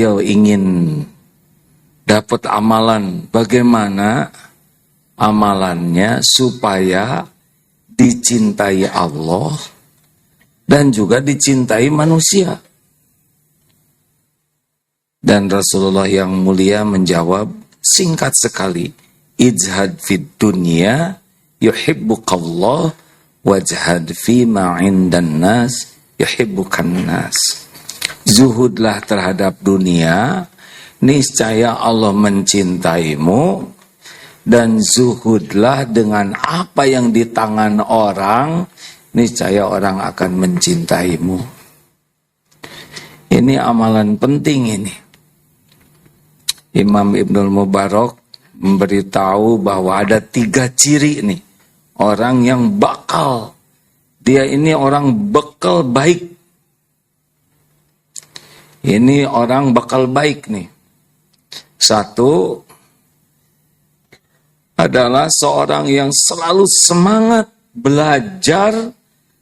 beliau ingin dapat amalan, bagaimana amalannya supaya dicintai Allah dan juga dicintai manusia. Dan Rasulullah yang mulia menjawab singkat sekali, ijhad fid dunya yuhibbukallah wajhad fima indan nas yuhibbukan nas. Zuhudlah terhadap dunia, niscaya Allah mencintaimu, dan zuhudlah dengan apa yang di tangan orang, niscaya orang akan mencintaimu. Ini amalan penting ini. Imam Ibnul Mubarak memberitahu bahwa ada 3 ciri nih. Orang yang bakal. Dia ini orang bakal baik. Ini orang bakal baik nih. 1 adalah seorang yang selalu semangat belajar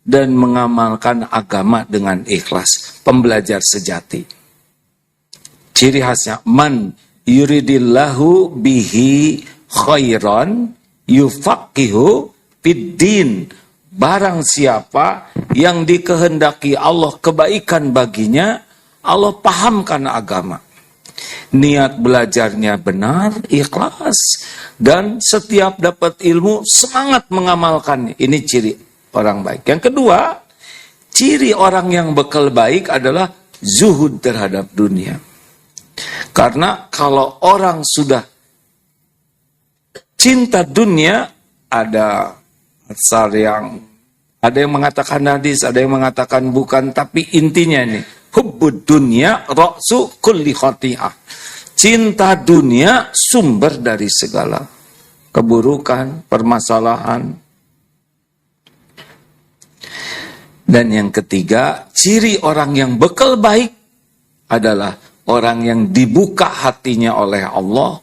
dan mengamalkan agama dengan ikhlas. Pembelajar sejati. Ciri khasnya, man yuridillahu bihi khairan yufaqihu fiddin. Barang siapa yang dikehendaki Allah kebaikan baginya, Allah pahamkan agama. Niat belajarnya benar, ikhlas, dan setiap dapat ilmu semangat mengamalkannya. Ini ciri orang baik. Yang kedua, ciri orang yang bekal baik adalah zuhud terhadap dunia. Karena kalau orang sudah cinta dunia, ada yang mengatakan hadis, ada yang mengatakan bukan, tapi intinya ini, hubbud dunya ra'su kulli khati'ah. Cinta dunia sumber dari segala keburukan, permasalahan. Dan yang ketiga, ciri orang yang bekal baik adalah orang yang dibuka hatinya oleh Allah,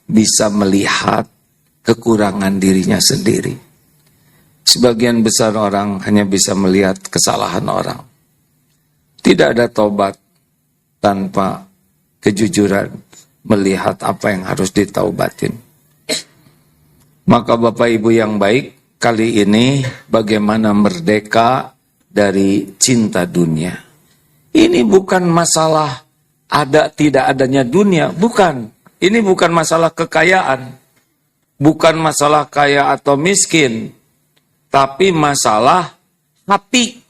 bisa melihat kekurangan dirinya sendiri. Sebagian besar orang hanya bisa melihat kesalahan orang. Tidak ada tobat tanpa kejujuran melihat apa yang harus ditaubatin. Maka Bapak Ibu yang baik, kali ini bagaimana merdeka dari cinta dunia. Ini bukan masalah ada tidak adanya dunia, bukan. Ini bukan masalah kekayaan, bukan masalah kaya atau miskin, tapi masalah hati.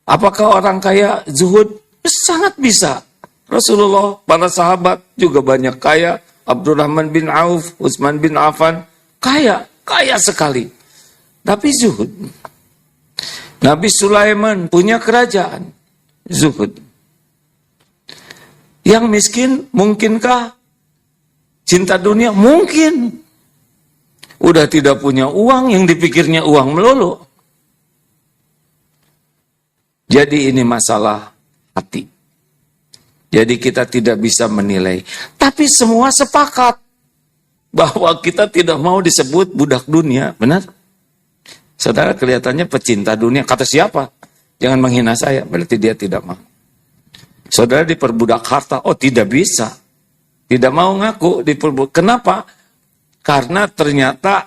Apakah orang kaya zuhud? Sangat bisa. Rasulullah, para sahabat juga banyak kaya. Abdurrahman bin Auf, Utsman bin Affan, kaya sekali. Tapi zuhud. Nabi Sulaiman punya kerajaan, zuhud. Yang miskin, mungkinkah cinta dunia? Mungkin. Udah tidak punya uang, yang dipikirnya uang melulu. Jadi ini masalah hati. Jadi kita tidak bisa menilai. Tapi semua sepakat bahwa kita tidak mau disebut budak dunia, benar? Saudara kelihatannya pecinta dunia. Kata siapa? Jangan menghina saya. Berarti dia tidak mau. Saudara diperbudak harta. Oh, tidak bisa. Tidak mau ngaku diperbudak. Kenapa? Karena ternyata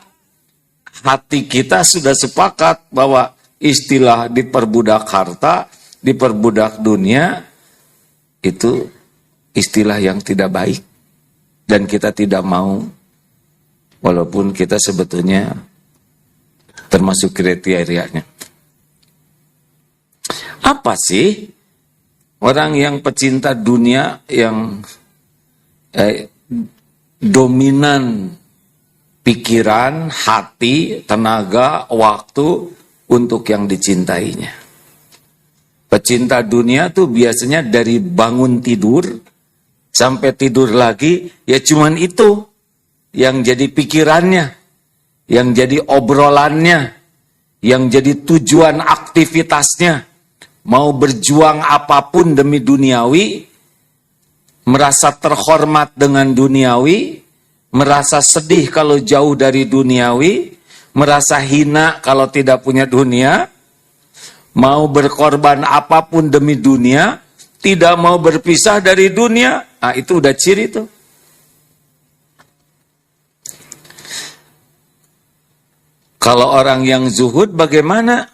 hati kita sudah sepakat bahwa istilah diperbudak harta, diperbudak dunia, itu istilah yang tidak baik. Dan kita tidak mau. Walaupun kita sebetulnya termasuk kriterianya. Apa sih orang yang pecinta dunia yang dominan pikiran, hati, tenaga, waktu untuk yang dicintainya? Pecinta dunia tuh biasanya dari bangun tidur sampai tidur lagi, ya cuman itu yang jadi pikirannya, yang jadi obrolannya, yang jadi tujuan aktivitasnya. Mau berjuang apapun demi duniawi, merasa terhormat dengan duniawi, merasa sedih kalau jauh dari duniawi, merasa hina kalau tidak punya dunia, mau berkorban apapun demi dunia, tidak mau berpisah dari dunia, nah itu udah ciri tuh. Kalau orang yang zuhud bagaimana?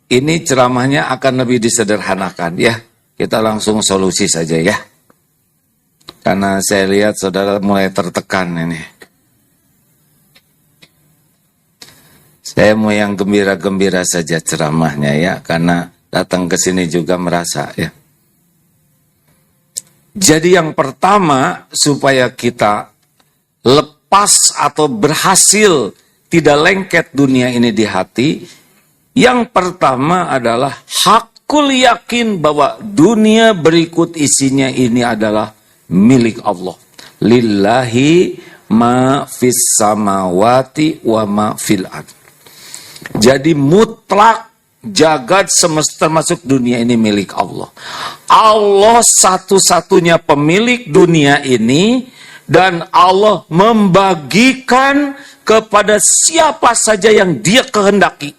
Ini ceramahnya akan lebih disederhanakan ya. Kita langsung solusi saja ya. Karena saya lihat saudara mulai tertekan ini. Saya mau yang gembira-gembira saja ceramahnya ya. Karena datang ke sini juga merasa ya. Jadi yang pertama supaya kita lepas atau berhasil tidak lengket dunia ini di hati, yang pertama adalah hakul yakin bahwa dunia berikut isinya ini adalah milik Allah. Lillahi ma fis samawati wa ma fil ard. Jadi mutlak jagat semesta termasuk dunia ini milik Allah. Allah satu-satunya pemilik dunia ini dan Allah membagikan kepada siapa saja yang Dia kehendaki.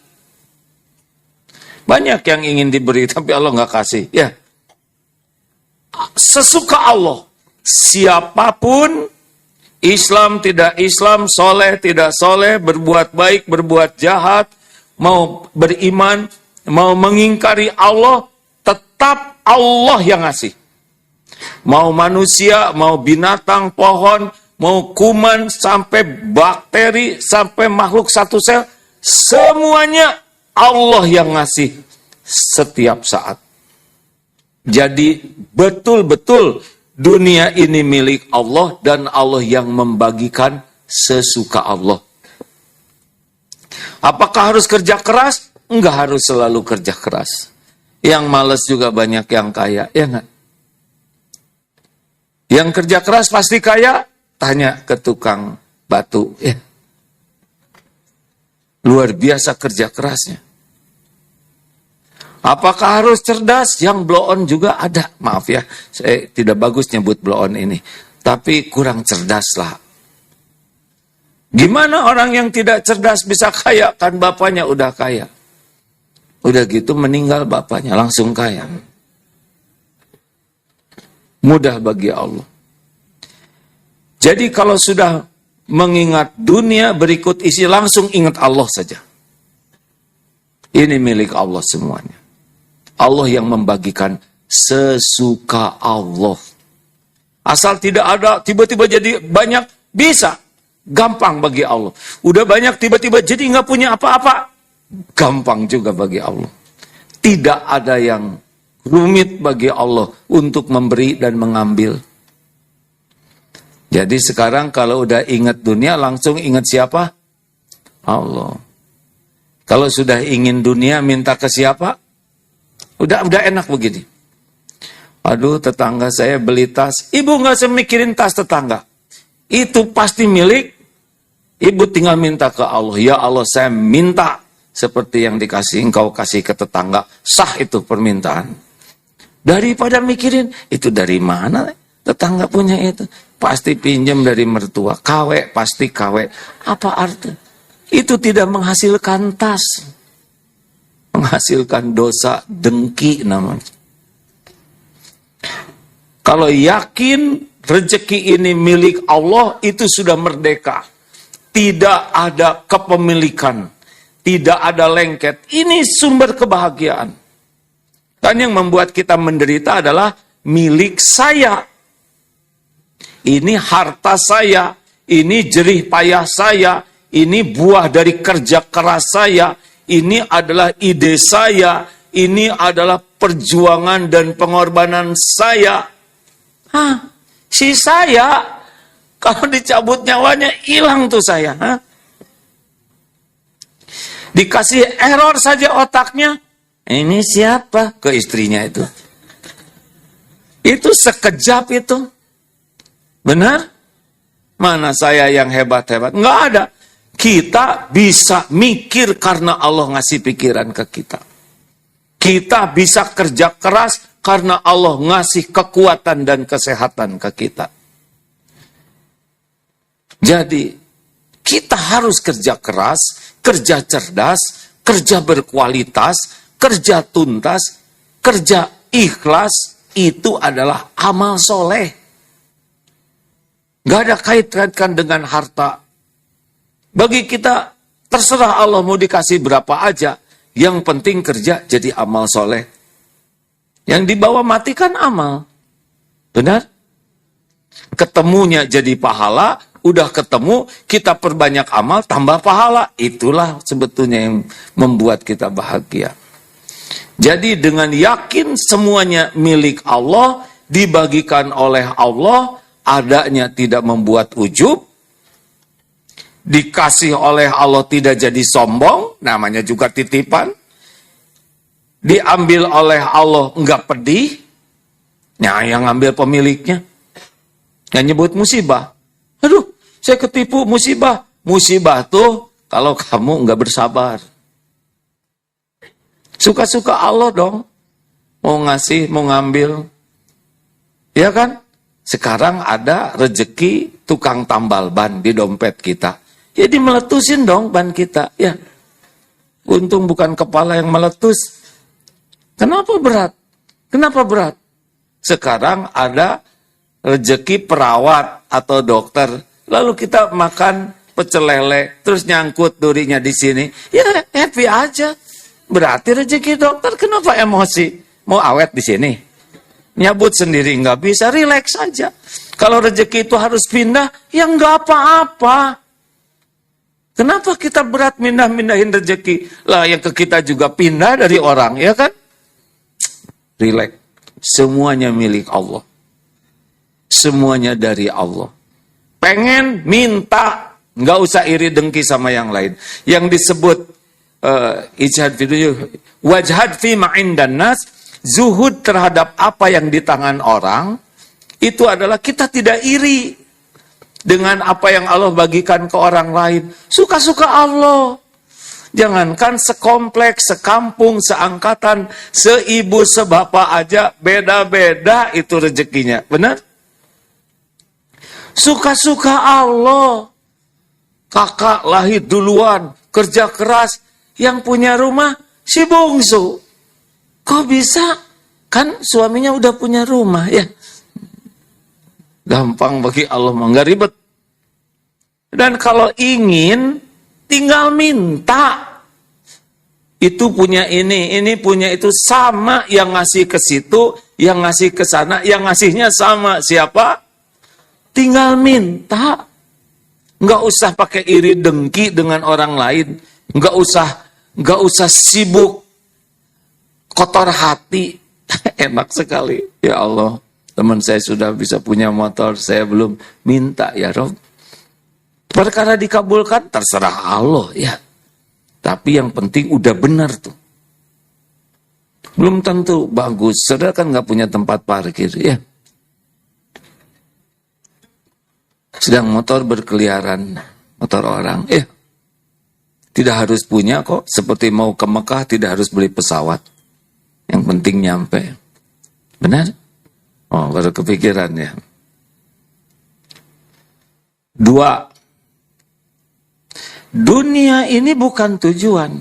Banyak yang ingin diberi tapi Allah nggak kasih. Ya, sesuka Allah. Siapapun, Islam tidak Islam, soleh tidak soleh, berbuat baik berbuat jahat, mau beriman, mau mengingkari Allah, tetap Allah yang ngasih. Mau manusia, mau binatang, pohon, mau kuman, sampai bakteri, sampai makhluk satu sel, semuanya Allah yang ngasih setiap saat. Jadi betul-betul dunia ini milik Allah dan Allah yang membagikan sesuka Allah. Apakah harus kerja keras? Enggak harus selalu kerja keras. Yang malas juga banyak yang kaya, ya enggak? Yang kerja keras pasti kaya? Tanya ke tukang batu. Ya. Luar biasa kerja kerasnya. Apakah harus cerdas? Yang blow on juga ada. Maaf ya, saya tidak bagus nyebut blow on ini. Tapi kurang cerdas lah. Gimana orang yang tidak cerdas bisa kaya? Kan bapaknya udah kaya. Udah gitu meninggal bapaknya, langsung kaya. Mudah bagi Allah. Jadi kalau sudah mengingat dunia berikut isi, langsung ingat Allah saja. Ini milik Allah semuanya. Allah yang membagikan sesuka Allah. Asal tidak ada, tiba-tiba jadi banyak, bisa. Gampang bagi Allah. Udah banyak, tiba-tiba jadi nggak punya apa-apa. Gampang juga bagi Allah. Tidak ada yang rumit bagi Allah untuk memberi dan mengambil. Jadi sekarang kalau udah ingat dunia, langsung ingat siapa? Allah. Kalau sudah ingin dunia, minta ke siapa? Udah enak begini. Aduh, tetangga saya beli tas. Ibu nggak usah mikirin tas tetangga. Itu pasti milik. Ibu tinggal minta ke Allah. Ya Allah, saya minta seperti yang dikasih engkau kasih ke tetangga. Sah itu permintaan. Daripada mikirin, itu dari mana tetangga punya itu. Pasti pinjam dari mertua. KW, pasti KW. Apa arti? Itu tidak menghasilkan tas. Menghasilkan dosa, dengki namanya. Kalau yakin rezeki ini milik Allah, itu sudah merdeka. Tidak ada kepemilikan, tidak ada lengket. Ini sumber kebahagiaan. Dan yang membuat kita menderita adalah milik saya. Ini harta saya, ini jerih payah saya, ini buah dari kerja keras saya, ini adalah ide saya, ini adalah perjuangan dan pengorbanan saya. Si saya, kalau dicabut nyawanya, hilang tuh saya. Dikasih error saja otaknya, ini siapa? Ke istrinya itu. Itu sekejap itu. Benar? Mana saya yang hebat-hebat? Nggak ada. Kita bisa mikir karena Allah ngasih pikiran ke kita. Kita bisa kerja keras karena Allah ngasih kekuatan dan kesehatan ke kita. Jadi, Kita harus kerja keras, kerja cerdas, kerja berkualitas, kerja tuntas, kerja ikhlas. Itu adalah amal soleh. Gak ada kait-kaitkan dengan harta. Bagi kita, terserah Allah mau dikasih berapa aja. Yang penting kerja jadi amal soleh. Yang dibawa mati kan amal. Benar? Ketemunya jadi pahala, udah ketemu, kita perbanyak amal, tambah pahala. Itulah sebetulnya yang membuat kita bahagia. Jadi dengan yakin semuanya milik Allah, dibagikan oleh Allah, adanya tidak membuat ujub, dikasih oleh Allah tidak jadi sombong, namanya juga titipan, diambil oleh Allah enggak pedih, nah yang ngambil pemiliknya, yang nyebut musibah. Aduh, saya ketipu musibah. Musibah tuh kalau kamu enggak bersabar. Suka-suka Allah dong. Mau ngasih, mau ngambil. Ya kan? Sekarang ada rezeki tukang tambal ban di dompet kita. Ya dimeletusin dong ban kita. Ya. Untung bukan kepala yang meletus. Kenapa berat? Kenapa berat? Sekarang ada rezeki perawat atau dokter. Lalu kita makan pecel lele, terus nyangkut durinya di sini. Ya happy aja. Berarti rezeki dokter, kenapa emosi? Mau awet di sini? Nyabut sendiri nggak bisa, relax saja. Kalau rezeki itu harus pindah, ya nggak apa-apa. Kenapa kita berat mindahin rezeki? Lah yang ke kita juga pindah dari orang, ya kan? Relax. Semuanya milik Allah. Semuanya dari Allah. Pengen minta, nggak usah iri dengki sama yang lain. Yang disebut ijhad fi wajhad fi ma'indan nas, zuhud terhadap apa yang di tangan orang, itu adalah kita tidak iri dengan apa yang Allah bagikan ke orang lain. Suka-suka Allah. Jangankan sekompleks, sekampung, seangkatan, seibu, sebapak aja, beda-beda itu rezekinya. Benar? Suka-suka Allah. Kakak lahir duluan, kerja keras. Yang punya rumah, si bungsu. Kok bisa? Kan suaminya udah punya rumah, ya. Gampang bagi Allah, nggak ribet. Dan kalau ingin, tinggal minta. Itu punya ini punya itu, sama yang ngasih ke situ, yang ngasih ke sana, yang ngasihnya sama. Siapa? Tinggal minta. Nggak usah pakai iri dengki dengan orang lain. Nggak usah sibuk, kotor hati. Enak sekali. Ya Allah, teman saya sudah bisa punya motor, saya belum minta ya Rob. Perkara dikabulkan, terserah Allah ya. Tapi yang penting udah benar tuh. Belum tentu bagus, saudara kan nggak punya tempat parkir ya. Sedang motor berkeliaran, motor orang ya. Tidak harus punya kok, seperti mau ke Mekah tidak harus beli pesawat. Yang penting nyampe. Benar? Oh, baru kepikiran ya. 2. Dunia ini bukan tujuan.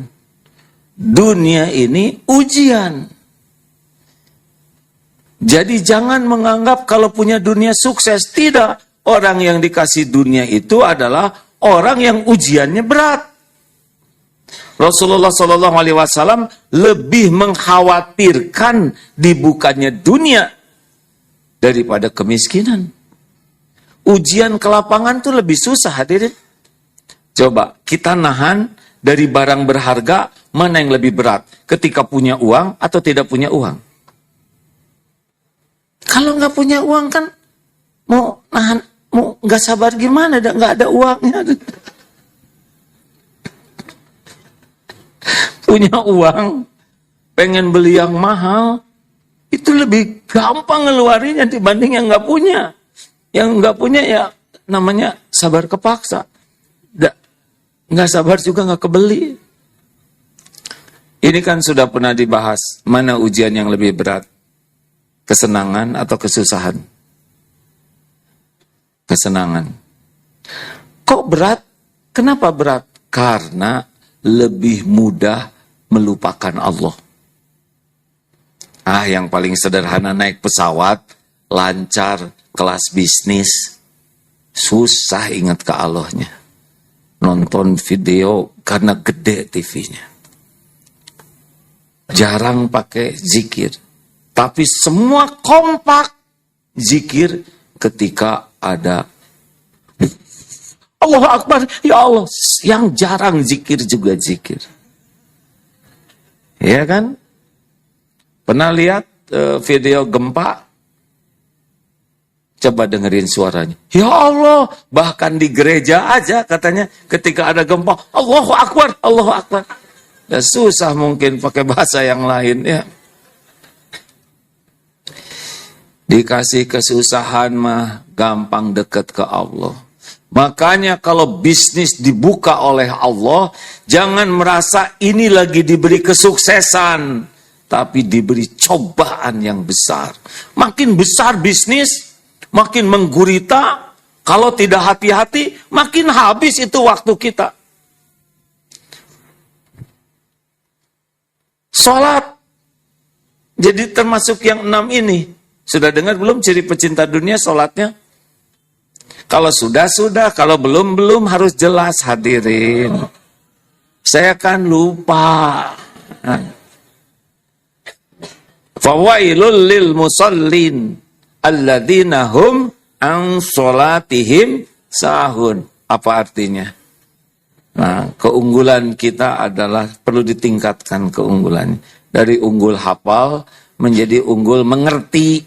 Dunia ini ujian. Jadi jangan menganggap kalau punya dunia sukses. Tidak. Orang yang dikasih dunia itu adalah orang yang ujiannya berat. Rasulullah SAW lebih mengkhawatirkan dibukanya dunia daripada kemiskinan. Ujian ke lapangan itu lebih susah, hadirin. Coba kita nahan dari barang berharga, mana yang lebih berat? Ketika punya uang atau tidak punya uang? Kalau nggak punya uang kan mau nahan, mau nggak sabar gimana? Nggak ada uangnya. Punya uang, pengen beli yang mahal, itu lebih gampang ngeluarinnya dibanding yang nggak punya. Yang nggak punya ya namanya sabar kepaksa. Nggak sabar juga nggak kebeli. Ini kan sudah pernah dibahas, mana ujian yang lebih berat? Kesenangan atau kesusahan? Kesenangan. Kok berat? Kenapa berat? Karena lebih mudah melupakan Allah. Yang paling sederhana naik pesawat, lancar, kelas bisnis, susah ingat ke Allahnya. Nonton video karena gede TV-nya. Jarang pakai zikir. Tapi semua kompak zikir ketika ada Allahu Akbar, ya Allah. Yang jarang zikir juga zikir. Ya kan? Pernah lihat video gempa? Coba dengerin suaranya. Ya Allah, bahkan di gereja aja katanya ketika ada gempa, Allahu Akbar, Allahu Akbar. Ya, susah mungkin pakai bahasa yang lain ya. Dikasih kesusahan mah gampang deket ke Allah. Makanya kalau bisnis dibuka oleh Allah, jangan merasa ini lagi diberi kesuksesan, tapi diberi cobaan yang besar. Makin besar bisnis, makin menggurita. Kalau tidak hati-hati, makin habis itu waktu kita. Sholat jadi termasuk yang 6 ini. Sudah dengar belum ciri pecinta dunia sholatnya? Kalau sudah, kalau belum harus jelas hadirin. Saya kan lupa. Fawailul lil musallin alladzina hum an sholatihim sahun. Apa artinya? Nah, keunggulan kita adalah perlu ditingkatkan keunggulannya. Dari unggul hafal menjadi unggul mengerti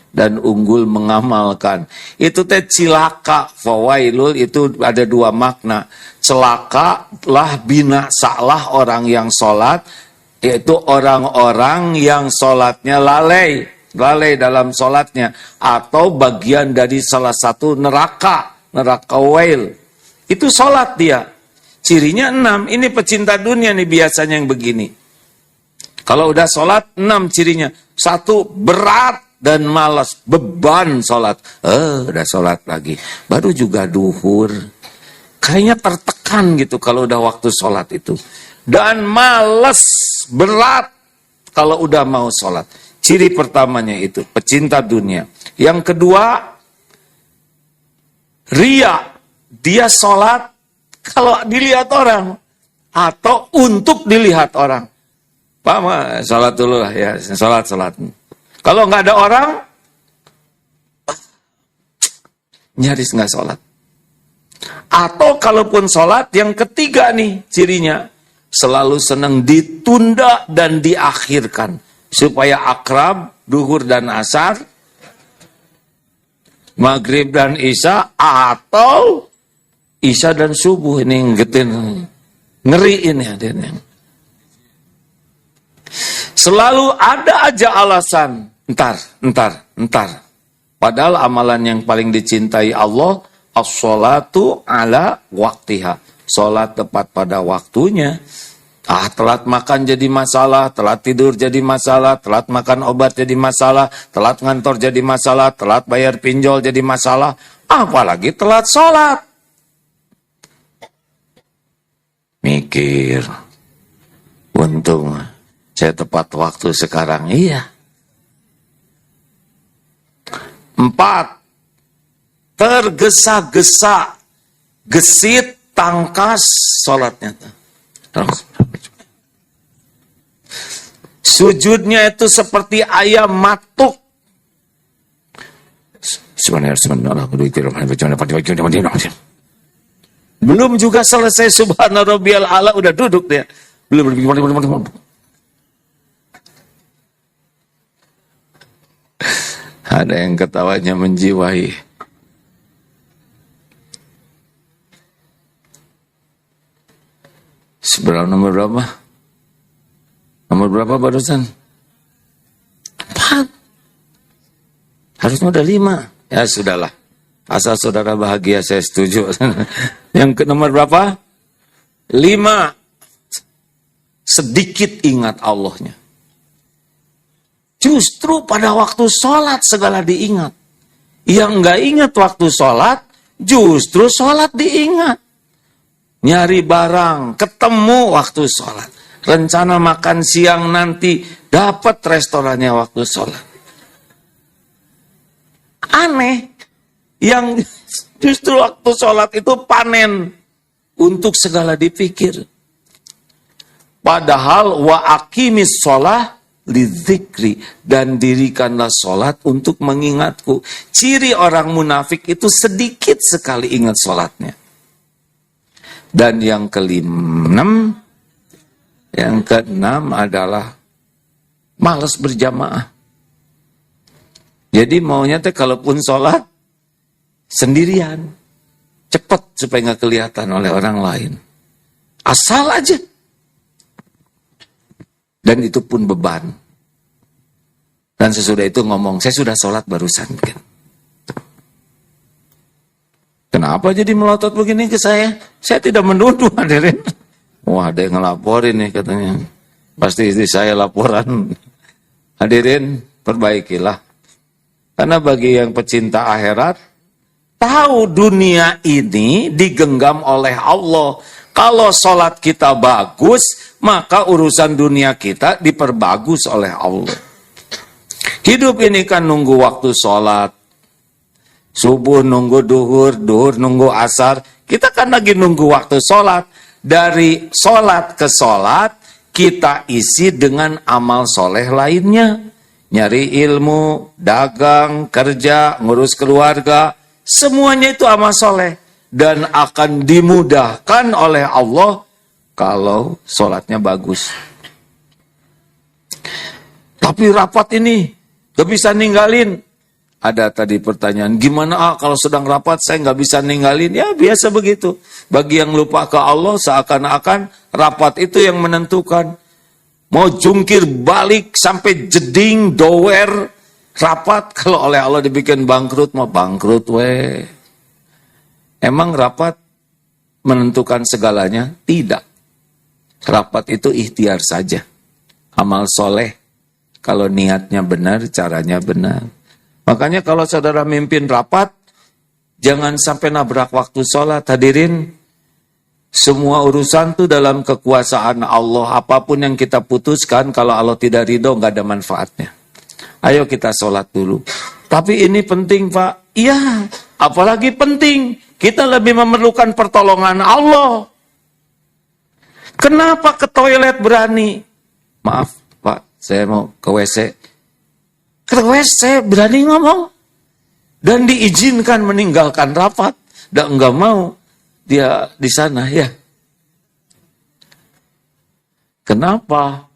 dan unggul mengamalkan. Itu teh cilaka, fawailul itu ada 2 makna. Celaka lah binasalah orang yang sholat, yaitu orang-orang yang sholatnya lalai dalam sholatnya. Atau bagian dari salah satu neraka wail. Itu sholat dia. Cirinya 6, ini pecinta dunia nih biasanya yang begini. Kalau udah sholat 6 cirinya. 1, berat dan malas, beban sholat. Udah sholat lagi. Baru juga duhur. Kayaknya tertekan gitu kalau udah waktu sholat itu. Dan malas, berat kalau udah mau sholat. Ciri pertamanya itu, pecinta dunia. Yang kedua, riya. Dia sholat kalau dilihat orang. Atau untuk dilihat orang. Pak, sholat dulu lah ya, sholat. Kalau nggak ada orang, nyaris nggak sholat. Atau kalaupun sholat, yang ketiga nih cirinya, selalu senang ditunda dan diakhirkan. Supaya akrab, duhur dan asar, maghrib dan isya, atau isya dan subuh. Ini ngeriin ya. Selalu ada aja alasan. Entar. Padahal amalan yang paling dicintai Allah, as-sholatu ala waktiha. Sholat tepat pada waktunya. Telat makan jadi masalah, telat tidur jadi masalah, telat makan obat jadi masalah, telat ngantor jadi masalah, telat bayar pinjol jadi masalah. Apalagi telat sholat. Mikir. Untung saya tepat waktu sekarang. Iya. 4. Tergesa-gesa. Gesit, tangkas sholatnya. Sujudnya itu seperti ayam matuk. Belum juga selesai subhana rabbiyal a'la udah duduk dia. Belum. Ada yang ketawanya menjiwai. Nomor berapa? Nomor berapa barusan? 4. Harusnya udah 5. Ya sudahlah. Asal saudara bahagia saya setuju. Yang ke nomor berapa? 5. Sedikit ingat Allahnya. Justru pada waktu sholat segala diingat. Yang nggak ingat waktu sholat, justru sholat diingat. nyari barang, ketemu waktu sholat. Rencana makan siang nanti, dapat restorannya waktu sholat. Aneh, yang justru waktu sholat itu panen untuk segala dipikir. Padahal wa aqimis sholah lidzikri, dan dirikanlah sholat untuk mengingatku. Ciri orang munafik itu sedikit sekali ingat sholatnya. Dan yang keenam adalah malas berjamaah. Jadi maunya teh kalaupun sholat sendirian, cepat supaya nggak kelihatan oleh orang lain. Asal aja. Dan itu pun beban. Dan sesudah itu ngomong, saya sudah sholat barusan. Kenapa jadi melotot begini ke saya? Saya tidak menuduh, hadirin. Wah, ada yang ngelaporin nih katanya. Pasti istri saya laporan. Hadirin, perbaikilah. Karena bagi yang pecinta akhirat, tahu dunia ini digenggam oleh Allah. Kalau sholat kita bagus, maka urusan dunia kita diperbagus oleh Allah. Hidup ini kan nunggu waktu sholat. Subuh nunggu duhur, duhur nunggu asar. Kita kan lagi nunggu waktu sholat. Dari sholat ke sholat, kita isi dengan amal soleh lainnya. Nyari ilmu, dagang, kerja, ngurus keluarga. Semuanya itu amal soleh. Dan akan dimudahkan oleh Allah kalau sholatnya bagus. Tapi rapat ini gak bisa ninggalin. Ada tadi pertanyaan, gimana kalau sedang rapat saya gak bisa ninggalin? Ya biasa begitu. Bagi yang lupa ke Allah, seakan-akan rapat itu yang menentukan. Mau jungkir balik sampai jeding, dower, rapat. Kalau oleh Allah dibikin bangkrut, mau bangkrut weh. Emang rapat menentukan segalanya? Tidak. Rapat itu ikhtiar saja. Amal soleh. Kalau niatnya benar, caranya benar. Makanya kalau saudara mimpin rapat, jangan sampai nabrak waktu sholat. Hadirin, semua urusan itu dalam kekuasaan Allah. Apapun yang kita putuskan, kalau Allah tidak ridho, nggak ada manfaatnya. Ayo kita sholat dulu. Tapi ini penting, Pak. Iya, apalagi penting. Kita lebih memerlukan pertolongan Allah. Kenapa ke toilet berani? Maaf, Pak, saya mau ke WC. Ke WC berani ngomong. Dan diizinkan meninggalkan rapat. Dan enggak mau dia di sana, ya. Kenapa?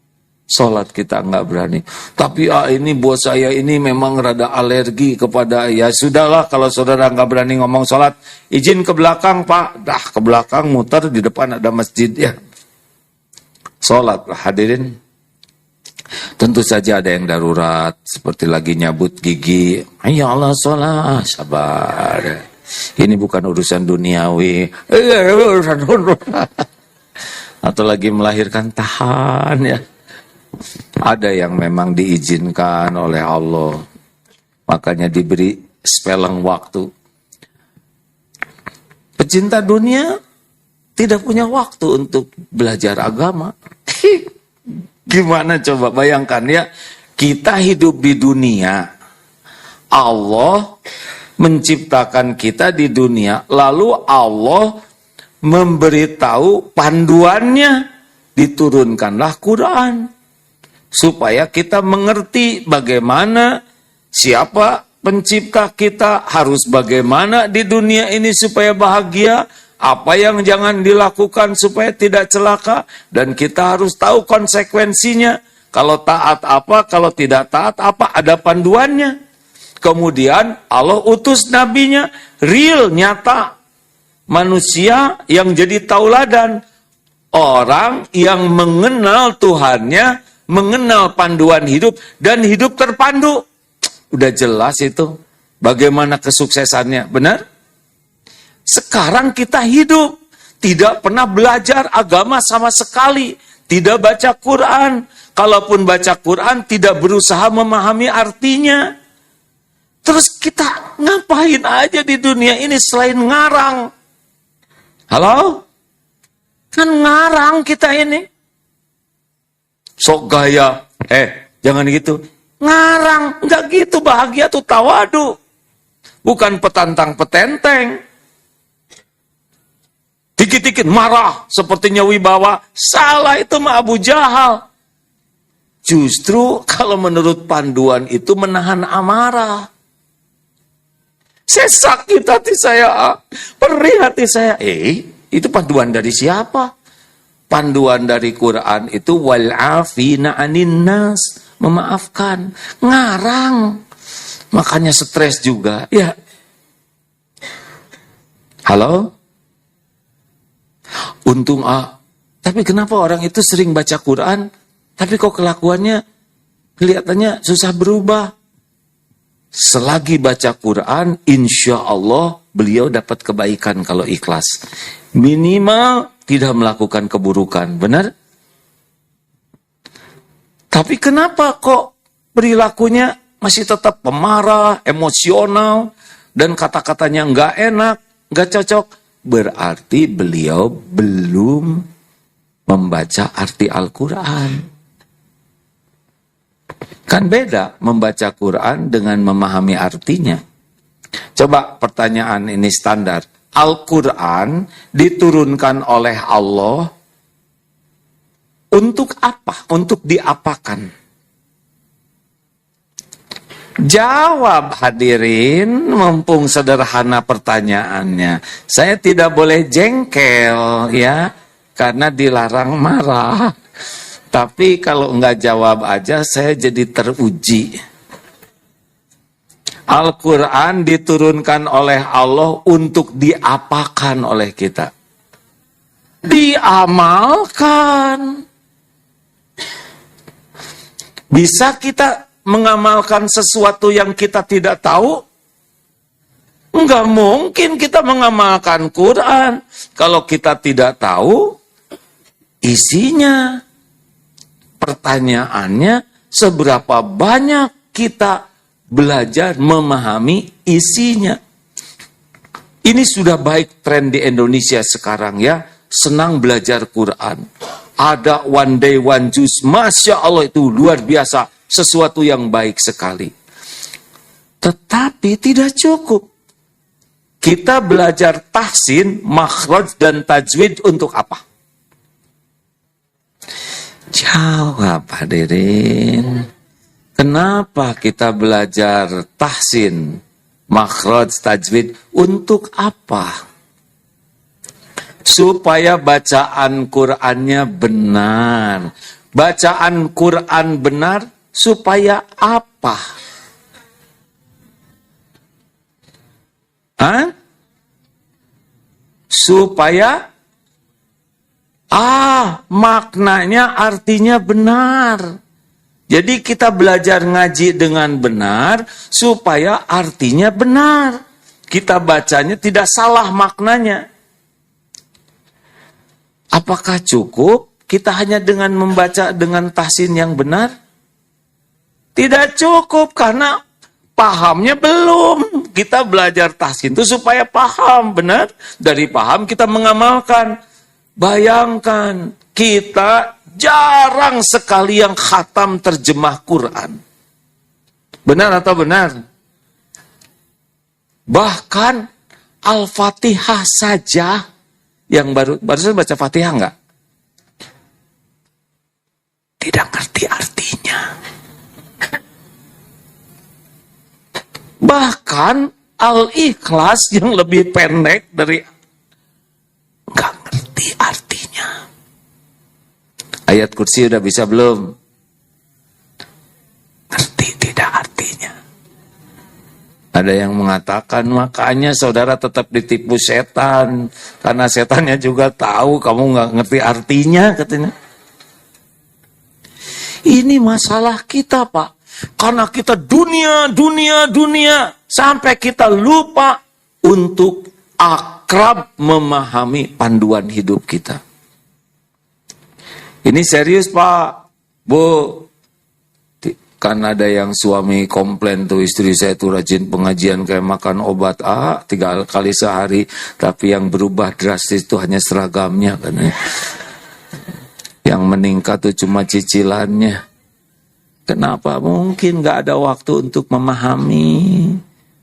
Sholat kita nggak berani. Tapi ini bos saya ini memang rada alergi kepada, ya sudahlah kalau saudara nggak berani ngomong sholat, izin ke belakang Pak. Dah ke belakang muter, di depan ada masjid ya. Sholat hadirin. Tentu saja ada yang darurat, seperti lagi nyabut gigi. Ya Allah sholat, sabar. Ini bukan urusan duniawi. Urusan atau lagi melahirkan, tahan ya. Ada yang memang diizinkan oleh Allah. Makanya diberi speleng waktu. Pecinta dunia tidak punya waktu untuk belajar agama. Gimana coba bayangkan ya. Kita hidup di dunia. Allah menciptakan kita di dunia. Lalu Allah memberitahu panduannya. Diturunkanlah Quran. Supaya kita mengerti bagaimana siapa pencipta kita, harus bagaimana di dunia ini supaya bahagia, apa yang jangan dilakukan supaya tidak celaka, dan kita harus tahu konsekuensinya. Kalau taat apa, kalau tidak taat apa, ada panduannya. Kemudian Allah utus nabinya, real, nyata. Manusia yang jadi tauladan. Orang yang mengenal Tuhannya, mengenal panduan hidup, dan hidup terpandu. Udah jelas itu. Bagaimana kesuksesannya, benar? Sekarang kita hidup. Tidak pernah belajar agama sama sekali. Tidak baca Quran. Kalaupun baca Quran, tidak berusaha memahami artinya. Terus kita ngapain aja di dunia ini selain ngarang? Halo? Kan ngarang kita ini. Sok gaya. Jangan gitu. Ngarang. Enggak gitu. Bahagia tuh tawadu. Bukan petantang petenteng. Dikit-dikit marah. Sepertinya wibawa. Salah, itu mah Abu Jahal. Justru kalau menurut panduan itu menahan amarah. Saya sakit hati saya. Perih hati saya. Itu panduan dari siapa? Panduan dari Quran itu wal'afina 'anin nas, memaafkan. Ngarang. Makanya stres juga. Ya. Halo? Untung tapi kenapa orang itu sering baca Quran, tapi kok kelakuannya kelihatannya susah berubah? Selagi baca Quran, insya Allah beliau dapat kebaikan kalau ikhlas. Minimal tidak melakukan keburukan, benar? Tapi kenapa kok perilakunya masih tetap pemarah, emosional, dan kata-katanya nggak enak, nggak cocok? Berarti beliau belum membaca arti Al-Quran. Kan beda membaca Quran dengan memahami artinya. Coba pertanyaan ini standar. Al-Quran diturunkan oleh Allah untuk apa? Untuk diapakan? Jawab hadirin, mumpung sederhana pertanyaannya. Saya tidak boleh jengkel ya, karena dilarang marah. Tapi kalau enggak jawab aja, saya jadi teruji. Al-Quran diturunkan oleh Allah untuk diapakan oleh kita? Diamalkan. Bisa kita mengamalkan sesuatu yang kita tidak tahu? Enggak mungkin kita mengamalkan Quran kalau kita tidak tahu isinya. Pertanyaannya, seberapa banyak kita belajar memahami isinya? Ini sudah baik tren di Indonesia sekarang ya, senang belajar Quran. Ada one day one juz, Masya Allah itu luar biasa, sesuatu yang baik sekali. Tetapi tidak cukup. Kita belajar tahsin, makhraj dan tajwid untuk apa? Jawab hadirin. Kenapa kita belajar tahsin, makhraj, tajwid? Untuk apa? Supaya bacaan Qur'annya benar. Bacaan Quran benar supaya apa? Supaya maknanya artinya benar. Jadi kita belajar ngaji dengan benar supaya artinya benar. Kita bacanya tidak salah maknanya. Apakah cukup kita hanya dengan membaca dengan tahsin yang benar? Tidak cukup karena pahamnya belum. Kita belajar tahsin itu supaya paham benar. Dari paham kita mengamalkan. Bayangkan, kita jarang sekali yang khatam terjemah Quran. Benar atau benar? Bahkan Al-Fatihah saja, yang barusan baca Fatihah enggak? Tidak ngerti artinya. Bahkan Al-Ikhlas yang lebih pendek dari enggak ngerti artinya. Ayat kursi udah bisa belum? Ngerti tidak artinya. Ada yang mengatakan makanya saudara tetap ditipu setan. Karena setannya juga tahu kamu nggak ngerti artinya katanya. Ini masalah kita Pak. Karena kita dunia. Sampai kita lupa untuk akrab memahami panduan hidup kita. Ini serius Pak, Bu. Kan ada yang suami komplain tuh, istri saya tuh rajin pengajian kayak makan obat 3 kali sehari, tapi yang berubah drastis itu hanya seragamnya kan. Yang meningkat tuh cuma cicilannya. Kenapa? Mungkin gak ada waktu untuk memahami.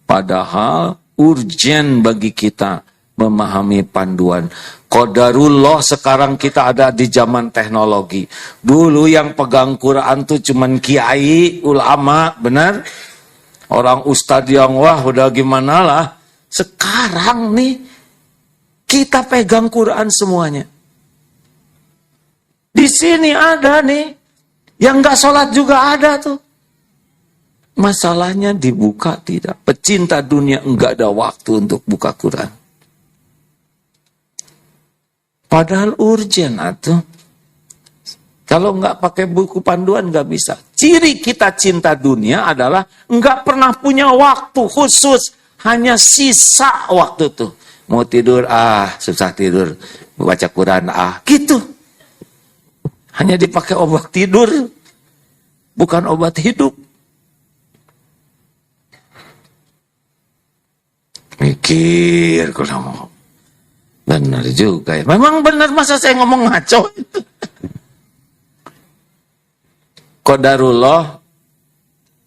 Padahal urgen bagi kita memahami panduan. Qadarullah sekarang kita ada di zaman teknologi. Dulu yang pegang Quran tuh cuman kiai, ulama, benar? Orang ustadz yang wah udah gimana lah. Sekarang nih kita pegang Quran semuanya. Di sini ada nih yang gak sholat juga ada tuh. Masalahnya dibuka tidak. Pecinta dunia enggak ada waktu untuk buka Quran. Padahal urgen atuh. Kalau enggak pakai buku panduan enggak bisa. Ciri kita cinta dunia adalah enggak pernah punya waktu khusus. Hanya sisa waktu tuh. Mau tidur, susah tidur. Baca Quran, gitu. Hanya dipakai obat tidur. Bukan obat hidup. Mikir kalau mau. Benar juga ya. Memang benar, masa saya ngomong ngaco. Qadarullah,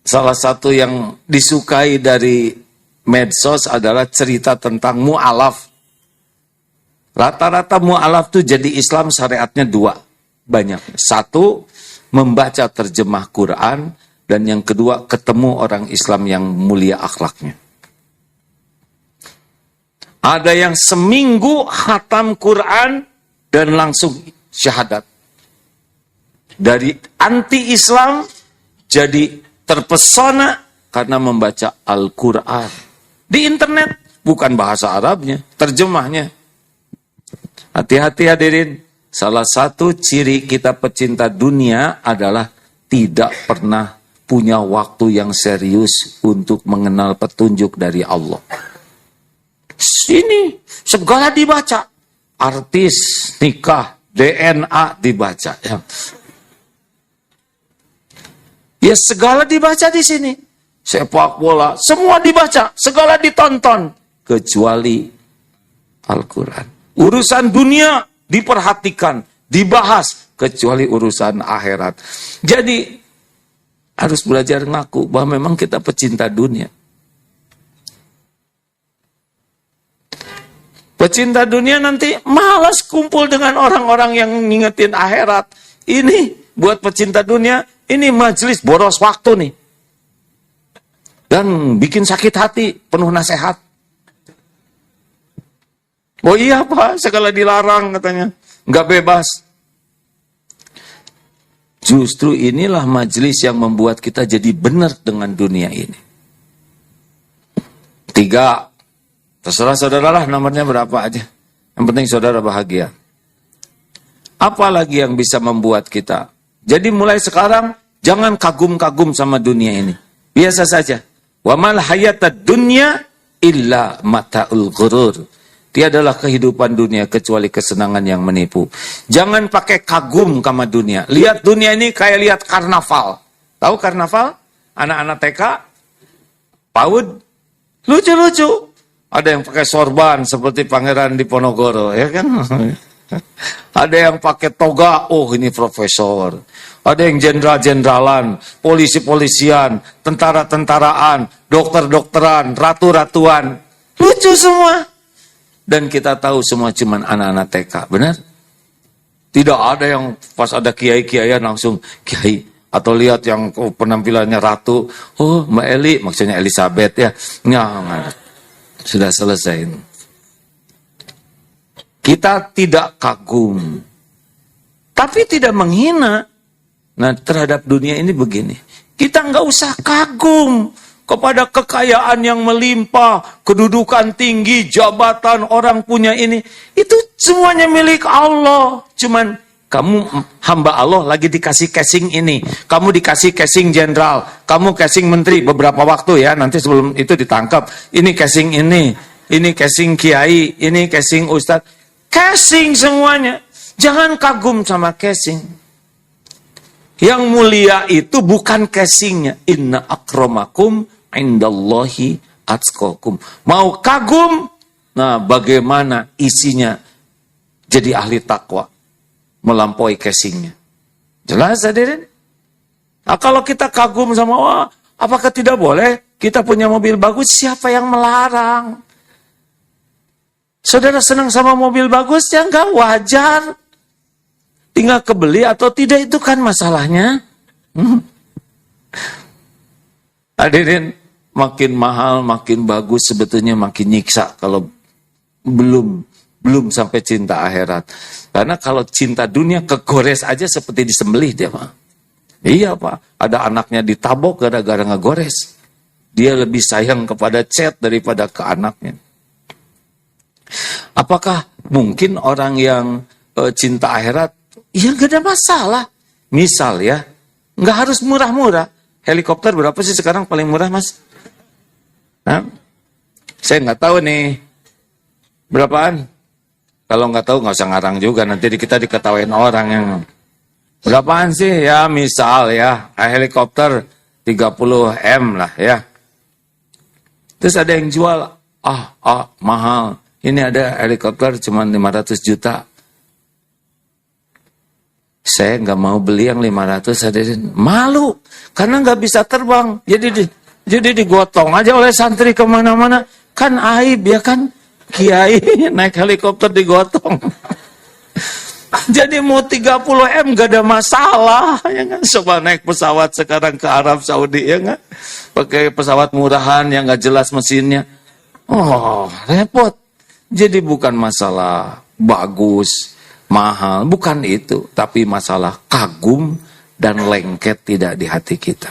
salah satu yang disukai dari medsos adalah cerita tentang mu'alaf. Rata-rata mu'alaf tuh jadi Islam syariatnya 2. Banyak. 1, membaca terjemah Quran. Dan yang kedua, ketemu orang Islam yang mulia akhlaknya. Ada yang seminggu khatam Quran dan langsung syahadat. Dari anti-Islam jadi terpesona karena membaca Al-Quran. Di internet, bukan bahasa Arabnya, terjemahnya. Hati-hati hadirin, salah satu ciri kita pecinta dunia adalah tidak pernah punya waktu yang serius untuk mengenal petunjuk dari Allah. Sini segala dibaca, artis, nikah, DNA dibaca. Ya segala dibaca di sini. Sepak bola, semua dibaca, segala ditonton, kecuali Al-Quran. Urusan dunia diperhatikan, dibahas, kecuali urusan akhirat. Jadi harus belajar ngaku bahwa memang kita pecinta dunia. Pecinta dunia nanti malas kumpul dengan orang-orang yang ngingetin akhirat. Ini buat pecinta dunia, ini majelis boros waktu nih. Dan bikin sakit hati, penuh nasihat. Oh iya Pak, segala dilarang katanya. Nggak bebas. Justru inilah majelis yang membuat kita jadi benar dengan dunia ini. 3. Terserah saudara lah nomornya berapa aja. Yang penting saudara bahagia. Apalagi yang bisa membuat kita. Jadi mulai sekarang jangan kagum-kagum sama dunia ini. Biasa saja. Wa mal hayatad dunya illa mata'ul ghurur. Tiadalah kehidupan dunia kecuali kesenangan yang menipu. Jangan pakai kagum sama dunia. Lihat dunia ini kayak lihat karnaval. Tahu karnaval? Anak-anak TK, PAUD, lucu-lucu. Ada yang pakai sorban seperti Pangeran Diponegoro, ya kan? Ada yang pakai toga, oh ini profesor. Ada yang jenderal-jeneralan, polisi-polisian, tentara-tentaraan, dokter-dokteran, ratu-ratuan. Lucu semua. Dan kita tahu semua cuman anak-anak TK, benar? Tidak ada yang pas ada kiai-kiaian langsung kiai. Atau lihat yang penampilannya ratu, oh Mbak Eli, maksudnya Elizabeth ya. Nggak. Sudah selesai. Kita tidak kagum. Tapi tidak menghina. Nah terhadap dunia ini begini. Kita nggak usah kagum kepada kekayaan yang melimpah, kedudukan tinggi, jabatan, orang punya ini. Itu semuanya milik Allah. Cuman kamu hamba Allah lagi dikasih casing ini. Kamu dikasih casing jenderal. Kamu casing menteri beberapa waktu ya. Nanti sebelum itu ditangkap. Ini casing ini. Ini casing kiai. Ini casing ustadz. Casing semuanya. Jangan kagum sama casing. Yang mulia itu bukan casingnya. Inna akramakum indallahi atqakum. Mau kagum? Nah, bagaimana isinya? Jadi ahli takwa. Melampaui casingnya. Jelas hadirin? Nah, kalau kita kagum sama, wah, apakah tidak boleh kita punya mobil bagus? Siapa yang melarang? Saudara senang sama mobil bagus, ya enggak, wajar. Tinggal kebeli atau tidak itu kan masalahnya. Hadirin, makin mahal, makin bagus, sebetulnya makin nyiksa kalau belum sampai cinta akhirat. Karena kalau cinta dunia, kegores aja seperti disembelih dia, Pak. Iya, Pak. Ada anaknya ditabok gara-gara ngegores. Dia lebih sayang kepada cat daripada ke anaknya. Apakah mungkin orang yang cinta akhirat, ya gak ada masalah. Misal ya, gak harus murah-murah. Helikopter berapa sih sekarang paling murah, Mas? Hah? Saya nggak tahu nih. Berapaan? Kalau nggak tahu nggak usah ngarang juga, nanti kita diketawain orang yang. Berapaan sih? Ya misal ya, helikopter 30 M lah ya. Terus ada yang jual, mahal. Ini ada helikopter cuma 500 juta. Saya nggak mau beli yang 500, hadirin. Malu, karena nggak bisa terbang. Jadi digotong aja oleh santri kemana-mana. Kan aib ya kan, kiai naik helikopter digotong. Jadi mau 30 M gak ada masalah, ya kan? Coba naik pesawat sekarang ke Arab Saudi, ya kan? Pakai pesawat murahan yang gak jelas mesinnya. Oh, repot. Jadi bukan masalah bagus, mahal, bukan itu. Tapi masalah kagum dan lengket tidak di hati kita.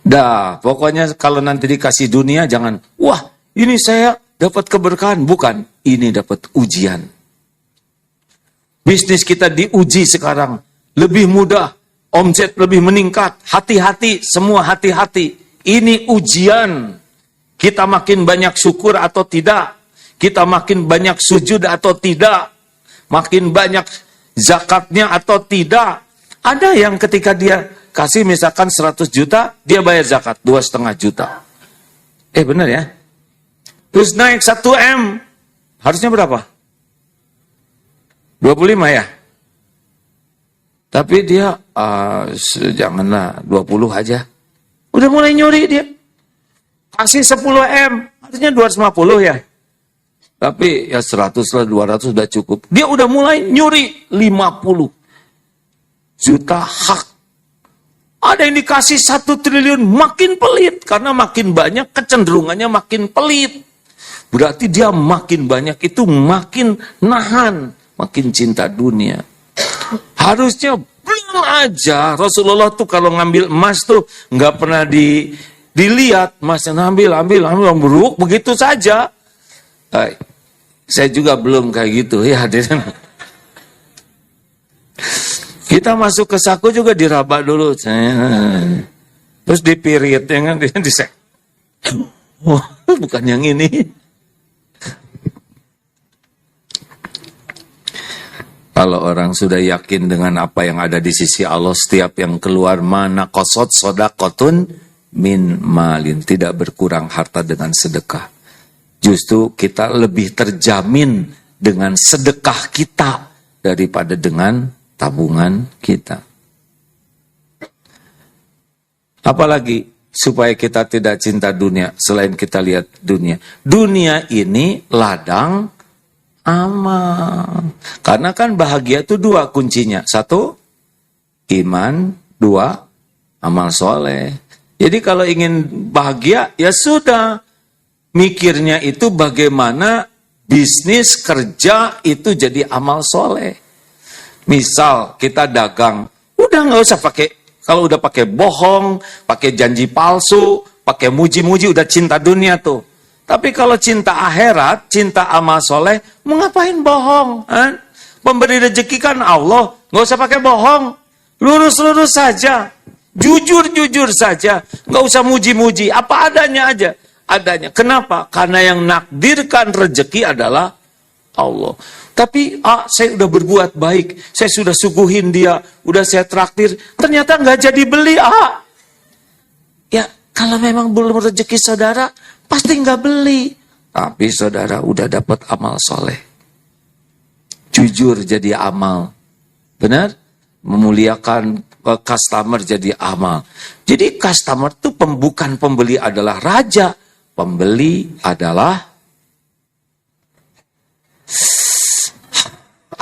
Dah, pokoknya kalau nanti dikasih dunia jangan, wah ini saya dapat keberkahan. Bukan, ini dapat ujian. Bisnis kita diuji sekarang. Lebih mudah, omset lebih meningkat. Hati-hati, semua hati-hati. Ini ujian. Kita makin banyak syukur atau tidak. Kita makin banyak sujud atau tidak. Makin banyak zakatnya atau tidak. Ada yang ketika dia kasih misalkan 100 juta, dia bayar zakat 2,5 juta. Benar ya? Terus naik 1 M. Harusnya berapa? 25 ya? Tapi dia, janganlah 20 aja. Udah mulai nyuri dia. Kasih 10 M, artinya 250 ya. Tapi ya 100 lah, 200 udah cukup. Dia udah mulai nyuri 50 juta hak. Ada yang dikasih 1 triliun, makin pelit. Karena makin banyak, kecenderungannya makin pelit. Berarti dia makin banyak itu makin nahan. Makin cinta dunia. Harusnya belum aja. Rasulullah tuh kalau ngambil emas tuh nggak pernah dilihat. Emasnya ambil, beruk begitu saja. Saya juga belum kayak gitu ya hadirin. Kita masuk ke saku juga diraba dulu. Terus dipirit ya kan, disek. Wah, bukan yang ini. Kalau orang sudah yakin dengan apa yang ada di sisi Allah, setiap yang keluar mana qasad sodakotun min malin, tidak berkurang harta dengan sedekah. Justru kita lebih terjamin dengan sedekah kita daripada dengan tabungan kita. Apalagi supaya kita tidak cinta dunia, selain kita lihat dunia. Dunia ini ladang amal. Karena kan bahagia itu 2 kuncinya. 1, iman. 2, amal soleh. Jadi kalau ingin bahagia, ya sudah. Mikirnya itu bagaimana bisnis kerja itu jadi amal soleh. Misal kita dagang, udah nggak usah pakai, kalau udah pakai bohong, pakai janji palsu, pakai muji-muji, udah cinta dunia tuh. Tapi kalau cinta akhirat, cinta amal soleh, mau ngapain bohong? Pemberi rezeki kan Allah, nggak usah pakai bohong. Lurus-lurus saja, jujur-jujur saja, nggak usah muji-muji, apa adanya aja. Adanya. Kenapa? Karena yang nakdirkan rezeki adalah Allah. Tapi saya udah berbuat baik, saya sudah suguhin dia, udah saya traktir, ternyata nggak jadi beli. Ya kalau memang belum rezeki saudara, pasti nggak beli. Tapi saudara udah dapat amal soleh. Jujur jadi amal. Benar? Memuliakan customer jadi amal. Jadi customer itu bukan pembeli adalah raja. Pembeli adalah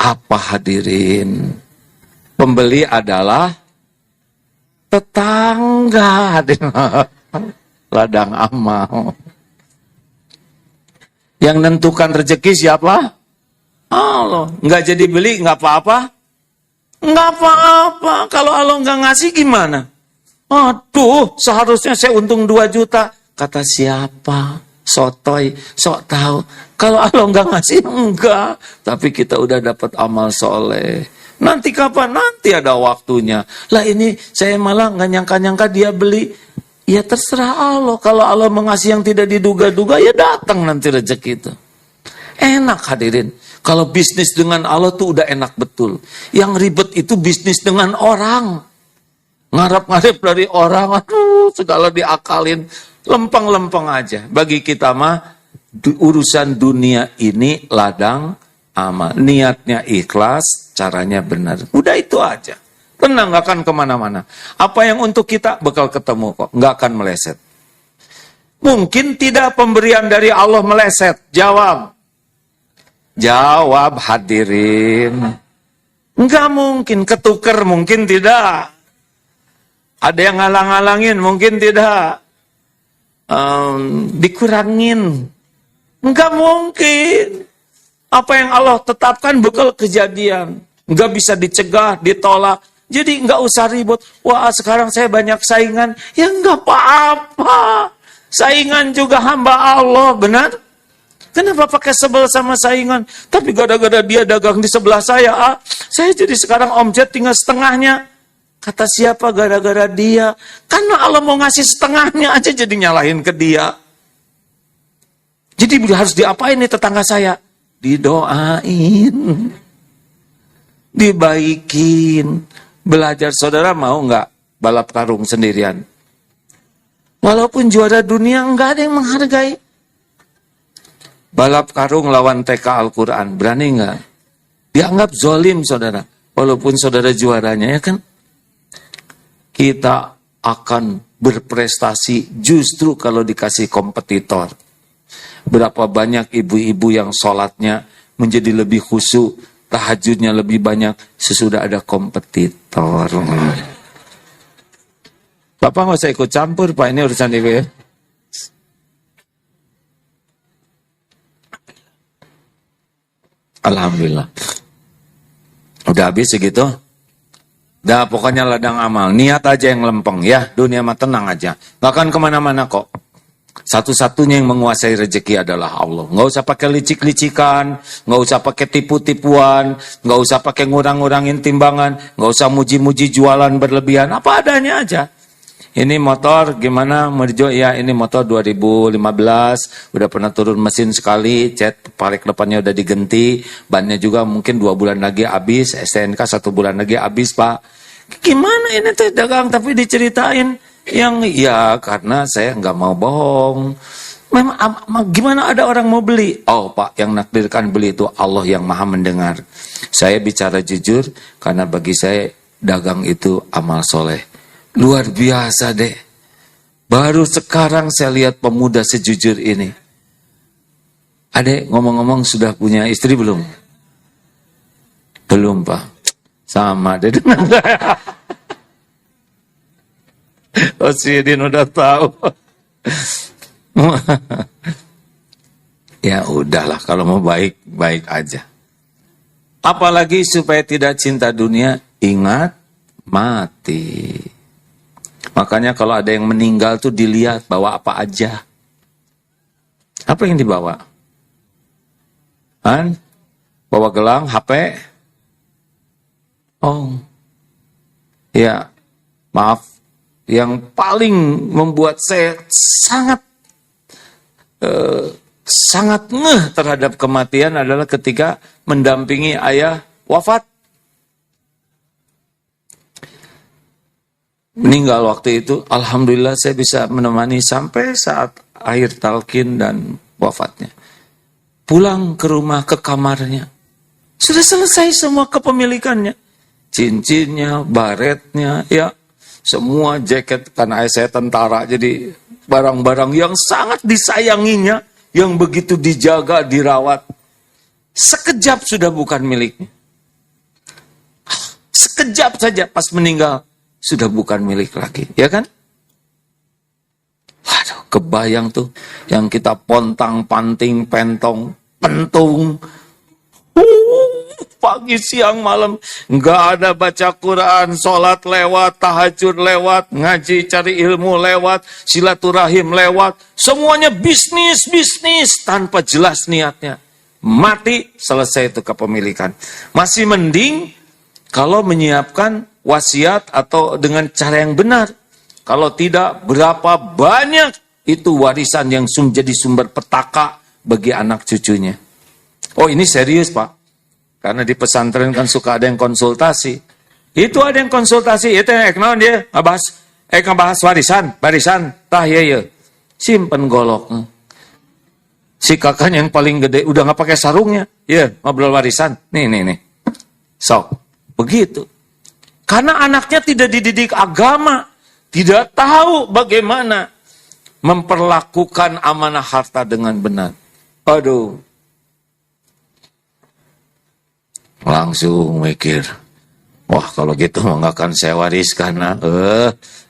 apa hadirin? Pembeli adalah tetangga. Ladang amal. Yang nentukan rezeki siapa? Allah. Nggak jadi beli, nggak apa-apa. Nggak apa-apa. Kalau Allah nggak ngasih gimana? Aduh, seharusnya saya untung 2 juta. Kata siapa? Sotoy, sok tahu. Kalau Allah nggak ngasih, enggak. Tapi kita udah dapat amal soleh. Nanti kapan? Nanti ada waktunya. Lah ini saya malah nggak nyangka-nyangka dia beli. Ya terserah Allah. Kalau Allah mengasih yang tidak diduga-duga, ya datang nanti rezeki itu. Enak hadirin. Kalau bisnis dengan Allah tuh udah enak betul. Yang ribet itu bisnis dengan orang. Ngarap-ngarap dari orang, aduh segala diakalin. Lempeng-lempeng aja. Bagi kita mah, urusan dunia ini ladang amal. Niatnya ikhlas, caranya benar. Udah itu aja. Tenang, gak akan kemana-mana. Apa yang untuk kita, bakal ketemu kok. Gak akan meleset. Mungkin tidak pemberian dari Allah meleset. Jawab. Jawab hadirin. Enggak mungkin. Ketuker mungkin tidak. Ada yang ngalang-ngalangin mungkin tidak. Dikurangin. Enggak mungkin. Apa yang Allah tetapkan bakal kejadian. Enggak bisa dicegah, ditolak. Jadi enggak usah ribut. Wah sekarang saya banyak saingan. Ya enggak apa-apa. Saingan juga hamba Allah, benar? Kenapa pakai sebel sama saingan? Tapi gara-gara dia dagang di sebelah saya, saya jadi sekarang omset tinggal setengahnya. Kata siapa gara-gara dia? Karena Allah mau ngasih setengahnya aja jadi nyalahin ke dia. Jadi harus diapain nih tetangga saya? Didoain. Dibaikin. Belajar, saudara mau nggak balap karung sendirian? Walaupun juara dunia nggak ada yang menghargai. Balap karung lawan TK Al-Quran, berani nggak? Dianggap zolim saudara, walaupun saudara juaranya ya kan? Kita akan berprestasi justru kalau dikasih kompetitor. Berapa banyak ibu-ibu yang sholatnya menjadi lebih khusyuk, tahajudnya lebih banyak sesudah ada kompetitor. Bapak nggak usah ikut campur, Pak, ini urusan ibu ya. Alhamdulillah. Udah habis segitu? Dah pokoknya ladang amal. Niat aja yang lempeng ya. Dunia mah tenang aja. Gak akan kemana-mana kok. Satu-satunya yang menguasai rezeki adalah Allah. Nggak usah pakai licik-licikan, nggak usah pakai tipu-tipuan, nggak usah pakai ngurang-ngurangin timbangan, nggak usah muji-muji jualan berlebihan, apa adanya aja. Ini motor gimana Merjo? Ya ini motor 2015, udah pernah turun mesin sekali, cat parik depannya udah diganti, bannya juga mungkin 2 bulan lagi habis, STNK 1 bulan lagi habis Pak. Gimana ini teh dagang tapi diceritain yang ya karena saya nggak mau bohong. Memang gimana ada orang mau beli? Oh Pak, yang nakdirkan beli itu Allah yang maha mendengar. Saya bicara jujur karena bagi saya dagang itu amal soleh. Luar biasa deh. Baru sekarang saya lihat pemuda sejujur ini. Adek ngomong-ngomong sudah punya istri belum? Belum Pak. Sama deh dengan saya. Oh Sidin udah tahu. Ya udahlah kalau mau baik-baik aja. Apalagi supaya tidak cinta dunia, ingat mati. Makanya kalau ada yang meninggal tuh dilihat bawa apa aja. Apa yang dibawa? Kan? Bawa gelang, HP? Oh. Ya, maaf. Yang paling membuat saya sangat ngeh terhadap kematian adalah ketika mendampingi ayah wafat. Meninggal waktu itu, alhamdulillah saya bisa menemani sampai saat akhir talqin dan wafatnya. Pulang ke rumah, ke kamarnya. Sudah selesai semua kepemilikannya. Cincinnya, baretnya, ya. Semua jaket, karena saya tentara, jadi barang-barang yang sangat disayanginya, yang begitu dijaga, dirawat. Sekejap sudah bukan miliknya. Sekejap saja pas meninggal, sudah bukan milik lagi, ya kan? Waduh, kebayang tuh yang kita pontang, panting, pentung, pagi, siang, malam, nggak ada baca Quran, sholat lewat, tahajud lewat, ngaji, cari ilmu lewat, silaturahim lewat, semuanya bisnis tanpa jelas niatnya. Mati, selesai itu kepemilikan. Masih mending kalau menyiapkan wasiat atau dengan cara yang benar. Kalau tidak, berapa banyak itu warisan yang jadi sumber petaka bagi anak cucunya. Oh, ini serius, Pak. Karena di pesantren kan suka ada yang konsultasi. Itu ada yang konsultasi, itu yang kenal dia ngebahas barisan, tah ya. Simpen golok. Si kakaknya yang paling gede udah nggak pakai sarungnya. Ya, ngobrol warisan. Nih. Sok. Begitu. Karena anaknya tidak dididik agama, tidak tahu bagaimana memperlakukan amanah harta dengan benar. Aduh. Langsung mikir, wah kalau gitu nggak akan saya wariskan.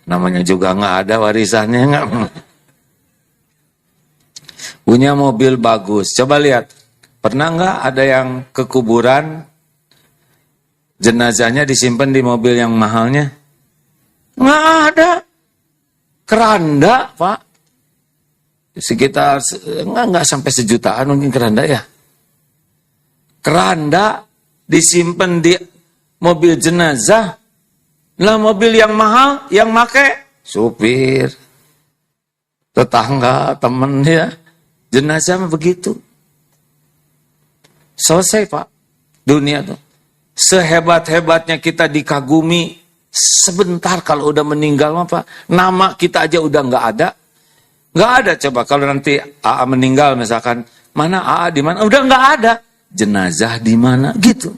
Namanya juga nggak ada warisannya. Nggak. Punya mobil bagus. Coba lihat, pernah nggak ada yang ke kuburan, jenazahnya disimpan di mobil yang mahalnya? Nggak ada. Keranda, Pak. Sekitar, nggak sampai sejutaan mungkin keranda ya. Keranda disimpan di mobil jenazah. Lah mobil yang mahal, yang make supir, tetangga, temen ya. Jenazah begitu. Selesai, Pak. Dunia tuh. Sehebat-hebatnya kita dikagumi, sebentar kalau udah meninggal Pak, nama kita aja udah nggak ada. Nggak ada. Coba kalau nanti AA meninggal misalkan, mana AA di mana? Udah nggak ada. Jenazah di mana? Gitu.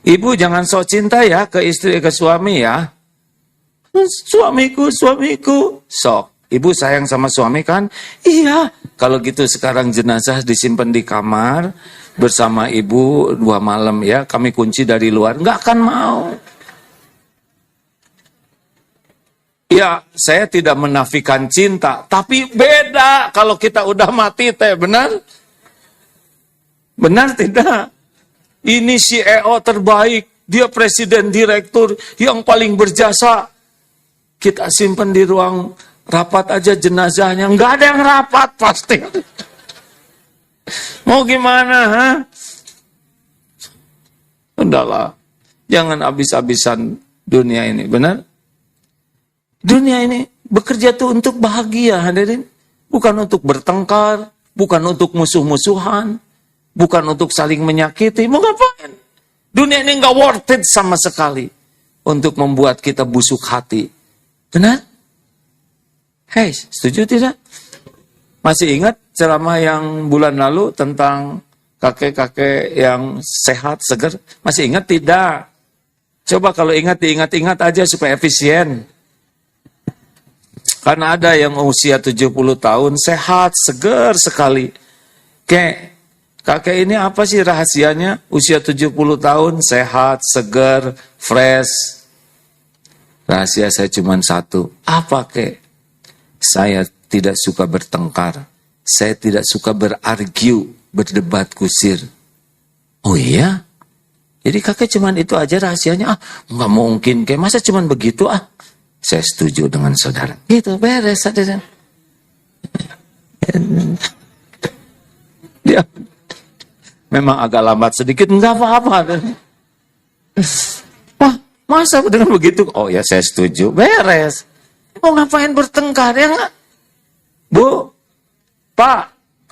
Ibu jangan sok cinta ya ke istri, ke suami ya. Suamiku. Sok. Ibu sayang sama suami kan? Iya. Kalau gitu sekarang jenazah disimpan di kamar bersama ibu 2 malam ya. Kami kunci dari luar. Nggak akan mau. Ya, saya tidak menafikan cinta. Tapi beda kalau kita udah mati teh. Benar? Benar tidak? Ini CEO terbaik. Dia presiden direktur yang paling berjasa. Kita simpan di ruang rapat aja jenazahnya. Nggak ada yang rapat pasti. Mau gimana? Ha? Udahlah. Jangan habis-habisan dunia ini. Benar? Dunia ini bekerja tuh untuk bahagia, hadirin. Bukan untuk bertengkar. Bukan untuk musuh-musuhan. Bukan untuk saling menyakiti. Mau ngapain? Dunia ini nggak worth it sama sekali. Untuk membuat kita busuk hati. Benar? Hei, setuju tidak? Masih ingat ceramah yang bulan lalu tentang kakek-kakek yang sehat, segar? Masih ingat tidak? Coba kalau ingat, diingat-ingat aja supaya efisien. Karena ada yang usia 70 tahun, sehat, segar sekali. Kakek ini apa sih rahasianya? Usia 70 tahun, sehat, segar, fresh. Rahasia saya cuma satu. Apa kek? Saya tidak suka bertengkar. Saya tidak suka berargue, berdebat kusir. Oh iya? Jadi kakek cuma itu aja rahasianya? Nggak mungkin. Kayak masa cuma begitu? Saya setuju dengan saudara. Gitu, beres. Dia memang agak lambat sedikit. Nggak apa-apa. Wah, masa dengan begitu? Oh ya, saya setuju. Beres. Mau ngapain bertengkar ya nggak? Bu, Pak,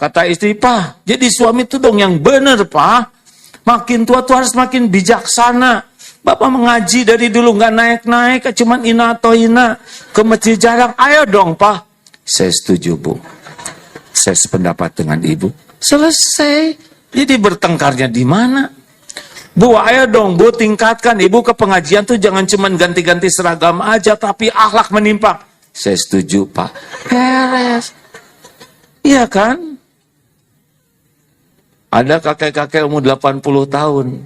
Kata istri, "Pak, jadi suami itu dong yang benar, Pak. Makin tua tuh harus makin bijaksana. Bapak mengaji dari dulu nggak naik-naik, cuman ina atau ina. Ke masjid jarang, ayo dong, Pak." Saya setuju, Bu. Saya sependapat dengan Ibu. Selesai. Jadi bertengkarnya di mana? Bu, ayo dong, Bu, tingkatkan. Ibu ke pengajian tuh jangan cuman ganti-ganti seragam aja, tapi akhlak menimpa. Saya setuju, Pak. Beres. Iya kan? Ada kakek-kakek umur 80 tahun.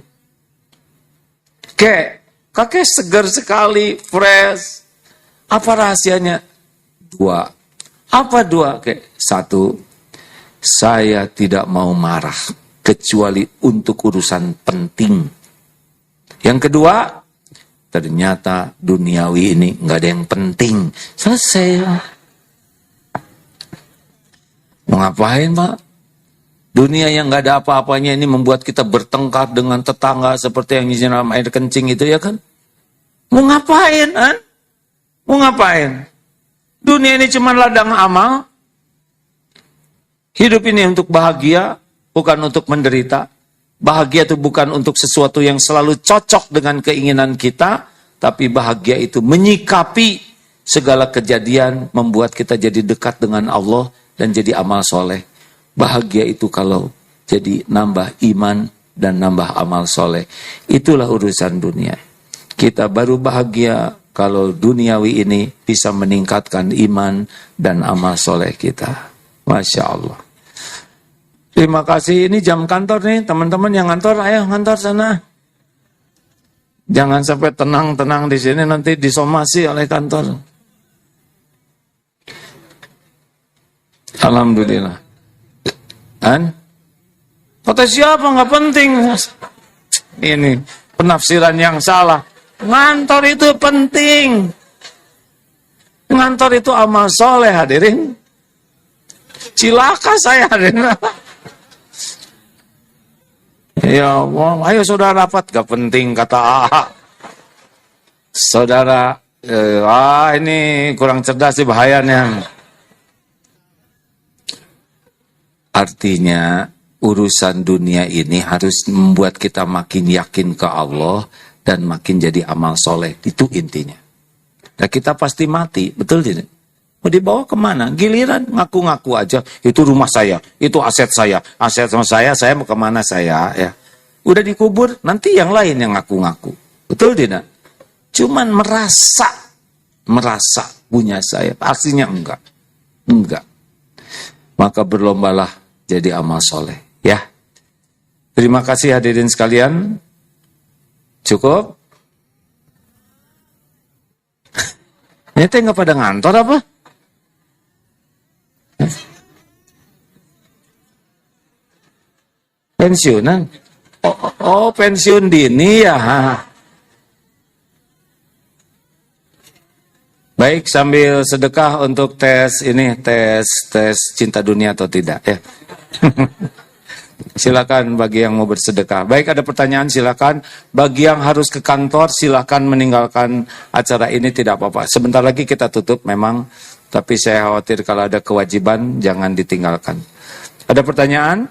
Kakek segar sekali, fresh. Apa rahasianya? 2. Apa 2, Kek? 1, saya tidak mau marah, kecuali untuk urusan penting. Yang kedua, ternyata duniawi ini nggak ada yang penting. Selesai. Mau ngapain, Pak? Dunia yang nggak ada apa-apanya ini membuat kita bertengkar dengan tetangga seperti yang nyiram air kencing itu, ya kan? Mau ngapain, kan? Mau ngapain? Dunia ini cuma ladang amal. Hidup ini untuk bahagia, bukan untuk menderita. Bahagia itu bukan untuk sesuatu yang selalu cocok dengan keinginan kita, tapi bahagia itu menyikapi segala kejadian, membuat kita jadi dekat dengan Allah dan jadi amal soleh. Bahagia itu kalau jadi nambah iman dan nambah amal soleh. Itulah urusan dunia. Kita baru bahagia kalau duniawi ini bisa meningkatkan iman dan amal soleh kita. Masya Allah. Terima kasih. Ini jam kantor nih. Teman-teman yang kantor, ayo kantor sana. Jangan sampai tenang-tenang di sini, nanti disomasi oleh kantor. Alhamdulillah. Kan? Kata siapa nggak penting. Ini penafsiran yang salah. Ngantor itu penting. Ngantor itu amal soleh, hadirin. Cilaka saya, hadirin. Ya Allah, ayo saudara rapat. Gak penting, kata A. Saudara, ini kurang cerdas sih bahayanya. Artinya urusan dunia ini harus membuat kita makin yakin ke Allah dan makin jadi amal soleh. Itu intinya. Nah, kita pasti mati, betul tidak? Mau dibawa kemana? Giliran ngaku-ngaku aja. Itu rumah saya, itu aset saya sama saya mau kemana saya? Ya, udah dikubur, nanti yang lain yang ngaku-ngaku. Betul tidak? Cuman merasa punya saya. Aslinya enggak. Maka berlombalah jadi amal soleh, ya. Terima kasih hadirin sekalian. Cukup? Ini teh nggak pada ngantor apa? Pensiunan? Oh, pensiun dini ya. Baik, sambil sedekah untuk tes cinta dunia atau tidak, ya. Silakan bagi yang mau bersedekah. Baik, ada pertanyaan, silakan. Bagi yang harus ke kantor, silakan meninggalkan acara ini, tidak apa-apa. Sebentar lagi kita tutup memang, tapi saya khawatir kalau ada kewajiban jangan ditinggalkan. Ada pertanyaan?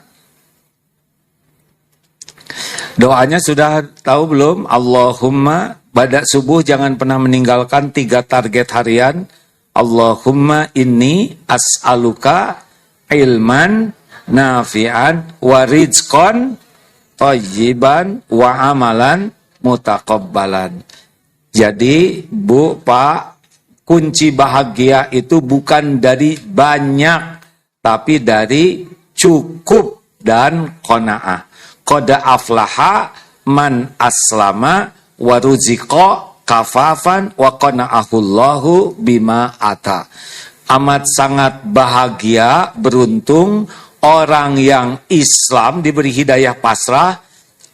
Doanya sudah tahu belum? Allahumma, pada subuh jangan pernah meninggalkan 3 target harian. Allahumma inni as'aluka ilman nafi'an wa rizqan thayyiban wa amalan mutaqabbalan. Jadi, Bu, Pak, kunci bahagia itu bukan dari banyak, tapi dari cukup dan qanaah. Qad aflaha man aslama wa ruziqa kafafan wa qana'ahullahu bima ata. Amat sangat bahagia, beruntung orang yang Islam diberi hidayah pasrah,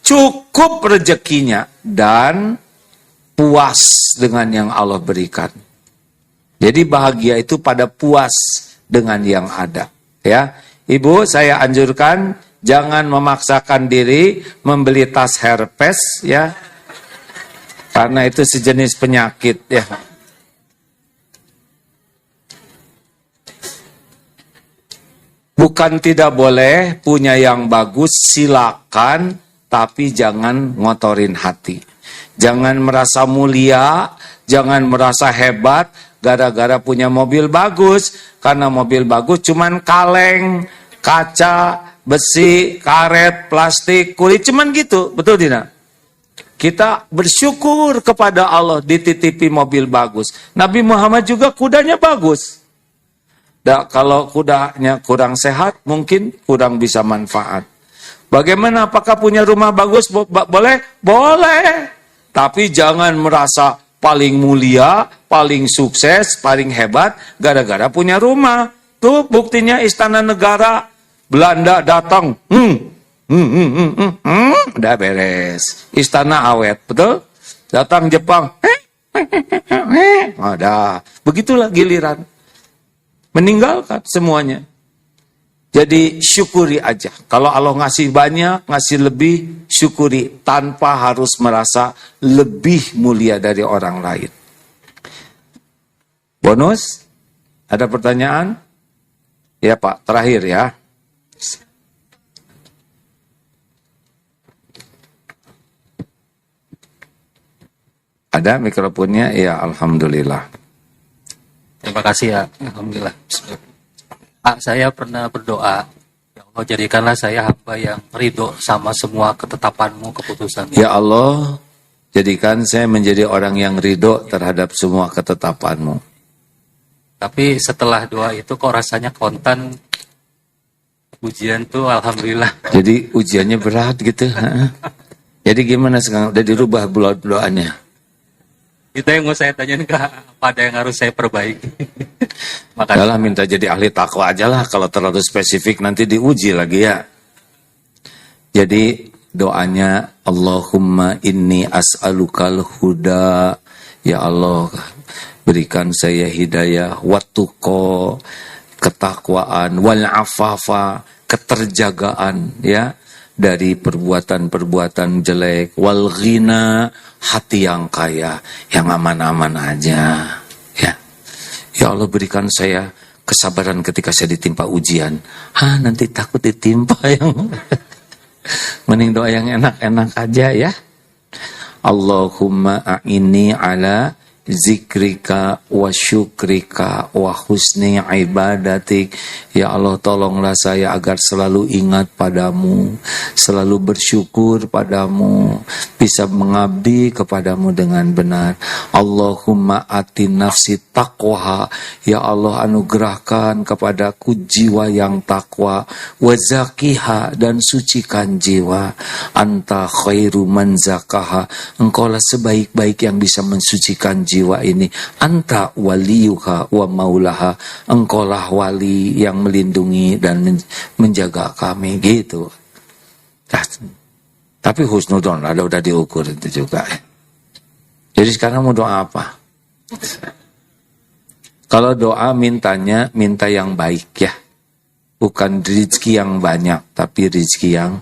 cukup rezekinya dan puas dengan yang Allah berikan. Jadi bahagia itu pada puas dengan yang ada, ya. Ibu, saya anjurkan jangan memaksakan diri membeli tas herpes, ya. Karena itu sejenis penyakit, ya. Bukan tidak boleh punya yang bagus, silakan, tapi jangan ngotorin hati. Jangan merasa mulia, jangan merasa hebat gara-gara punya mobil bagus. Karena mobil bagus cuman kaleng, kaca, besi, karet, plastik, kulit, cuman gitu. Betul tidak? Kita bersyukur kepada Allah dititipi mobil bagus. Nabi Muhammad juga kudanya bagus. Kalau kudanya kurang sehat, mungkin kurang bisa manfaat. Bagaimana? Apakah punya rumah bagus? Boleh? Boleh. Tapi jangan merasa paling mulia, paling sukses, paling hebat, gara-gara punya rumah. Tuh buktinya Istana Negara, Belanda datang. Udah beres. Istana awet, betul? Datang Jepang. Ada. Begitulah giliran. Meninggalkan semuanya. Jadi syukuri aja. Kalau Allah ngasih banyak, ngasih lebih, syukuri tanpa harus merasa lebih mulia dari orang lain. Bonus? Ada pertanyaan? Ya Pak, terakhir ya. Ada mikrofonnya? Ya, alhamdulillah. Terima kasih ya, alhamdulillah. Pak, saya pernah berdoa, ya Allah jadikanlah saya hamba yang ridho sama semua ketetapanmu, keputusanmu. Ya Allah, jadikan saya menjadi orang yang ridho terhadap semua ketetapanmu. Tapi setelah doa itu kok rasanya kontan, ujian tuh alhamdulillah. Jadi ujiannya berat gitu. Jadi gimana sekarang? Udah dirubah doanya? Itu yang mau saya tanyain, apa ada yang harus saya perbaiki? Makasih. Yalah, minta jadi ahli takwa aja lah. Kalau terlalu spesifik nanti diuji lagi ya. Jadi doanya, Allahumma inni as'alukal huda. Ya Allah, berikan saya hidayah, wattuqa, ketakwaan, wal afafa, keterjagaan ya, dari perbuatan-perbuatan jelek, wal ghina, hati yang kaya, yang aman-aman aja ya. Ya Allah, berikan saya kesabaran ketika saya ditimpa ujian. Nanti takut ditimpa yang mending doa yang enak-enak aja ya. Allahumma a'inni ala zikrika wa syukrika wa husni ibadatik. Ya Allah, tolonglah saya agar selalu ingat padamu, selalu bersyukur padamu, bisa mengabdi kepadamu dengan benar. Allahumma ati nafsi taqwaha. Ya Allah, anugerahkan kepadaku jiwa yang takwa, wa zakiha, dan sucikan jiwa. Anta khairu man zakaha. Engkaulah sebaik-baik yang bisa mensucikan jiwa ini. Anta waliyuha wa maulaha. Engkaulah wali yang melindungi dan menjaga kami, gitu. Tapi husnudon ada udah diukur itu juga. Jadi sekarang mau doa apa? Kalau doa minta yang baik ya. Bukan rezeki yang banyak, tapi rezeki yang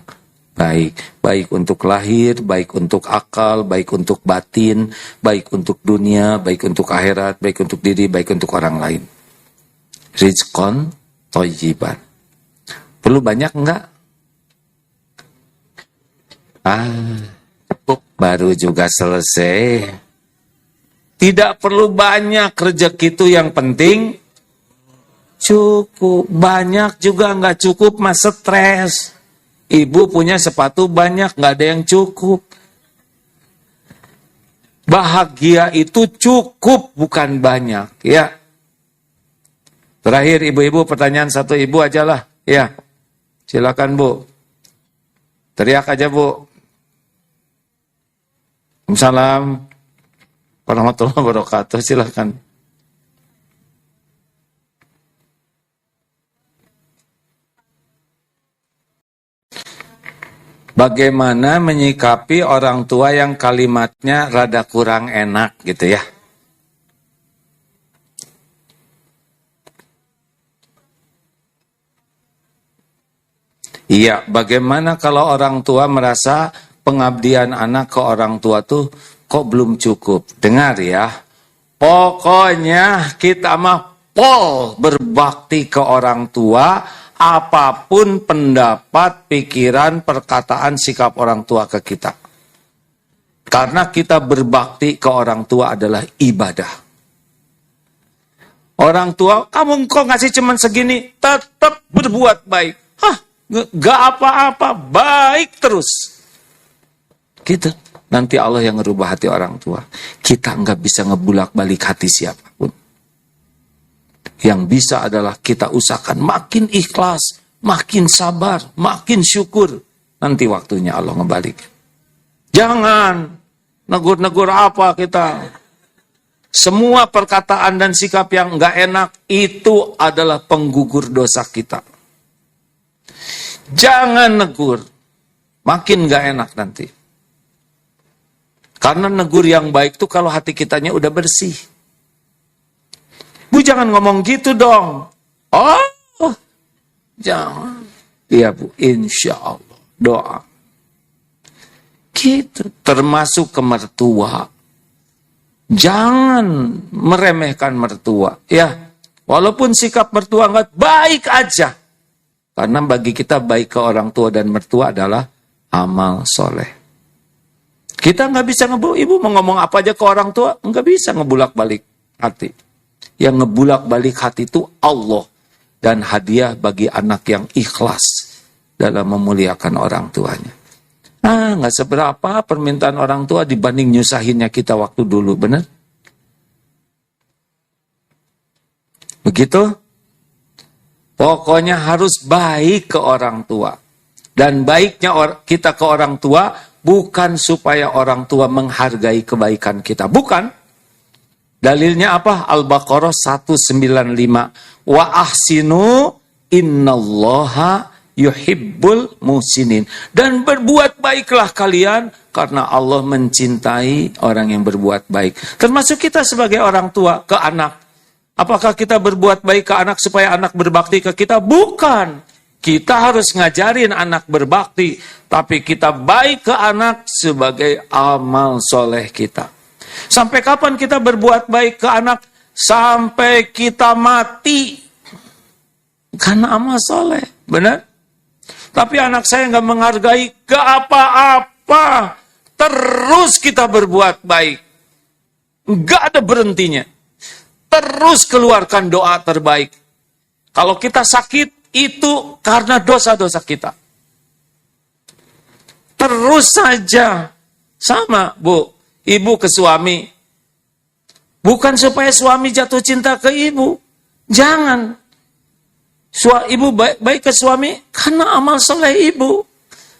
baik. Baik untuk lahir, baik untuk akal, baik untuk batin, baik untuk dunia, baik untuk akhirat, baik untuk diri, baik untuk orang lain. Rizqon thayyiban. Perlu banyak enggak? Baru juga selesai. Tidak perlu banyak, rezeki itu yang penting cukup. Banyak juga enggak cukup, mas stres. Ibu punya sepatu banyak, enggak ada yang cukup. Bahagia itu cukup, bukan banyak ya. Terakhir ibu-ibu, pertanyaan satu ibu aja lah. Ya, silakan Bu. Teriak aja Bu. Assalamualaikum warahmatullahi wabarakatuh. Silakan. Bagaimana menyikapi orang tua yang kalimatnya rada kurang enak gitu ya? Iya, bagaimana kalau orang tua merasa pengabdian anak ke orang tua tuh kok belum cukup? Dengar ya, pokoknya kita mah pol berbakti ke orang tua apapun pendapat, pikiran, perkataan, sikap orang tua ke kita. Karena kita berbakti ke orang tua adalah ibadah. Orang tua, kamu kok ngasih cuman segini, tetap berbuat baik. Hah, gak apa-apa, baik terus. Gitu. Nanti Allah yang ngerubah hati orang tua. Kita nggak bisa ngebulak-balik hati siapapun. Yang bisa adalah kita usahakan makin ikhlas, makin sabar, makin syukur. Nanti waktunya Allah ngebalik. Jangan negur-negur apa kita. Semua perkataan dan sikap yang nggak enak itu adalah penggugur dosa kita. Jangan negur, makin nggak enak nanti. Karena negur yang baik itu kalau hati kitanya udah bersih. Bu jangan ngomong gitu dong. Oh, jangan. Iya bu, insya Allah doa. Gitu, termasuk ke mertua. Jangan meremehkan mertua. Ya, walaupun sikap mertua nggak baik aja. Karena bagi kita baik ke orang tua dan mertua adalah amal soleh. Kita nggak bisa ibu mau ngomong apa aja ke orang tua, nggak bisa ngebulak balik hati. Yang ngebulak balik hati itu Allah dan hadiah bagi anak yang ikhlas dalam memuliakan orang tuanya. Nggak seberapa permintaan orang tua dibanding nyusahinnya kita waktu dulu, benar? Begitu? Pokoknya harus baik ke orang tua. Dan baiknya kita ke orang tua bukan supaya orang tua menghargai kebaikan kita. Bukan. Dalilnya apa? Al-Baqarah 195. Wa ahsinu innallaha yuhibbul muhsinin. Dan berbuat baiklah kalian karena Allah mencintai orang yang berbuat baik. Termasuk kita sebagai orang tua ke anak. Apakah kita berbuat baik ke anak supaya anak berbakti ke kita? Bukan. Kita harus ngajarin anak berbakti. Tapi kita baik ke anak sebagai amal soleh kita. Sampai kapan kita berbuat baik ke anak? Sampai kita mati. Karena amal soleh. Benar? Tapi anak saya nggak menghargai, gak apa-apa. Terus kita berbuat baik. Nggak ada berhentinya. Terus keluarkan doa terbaik. Kalau kita sakit, itu karena dosa-dosa kita. Terus saja. Sama, Bu. Ibu ke suami. Bukan supaya suami jatuh cinta ke ibu. Jangan. Ibu baik ke suami karena amal soleh ibu.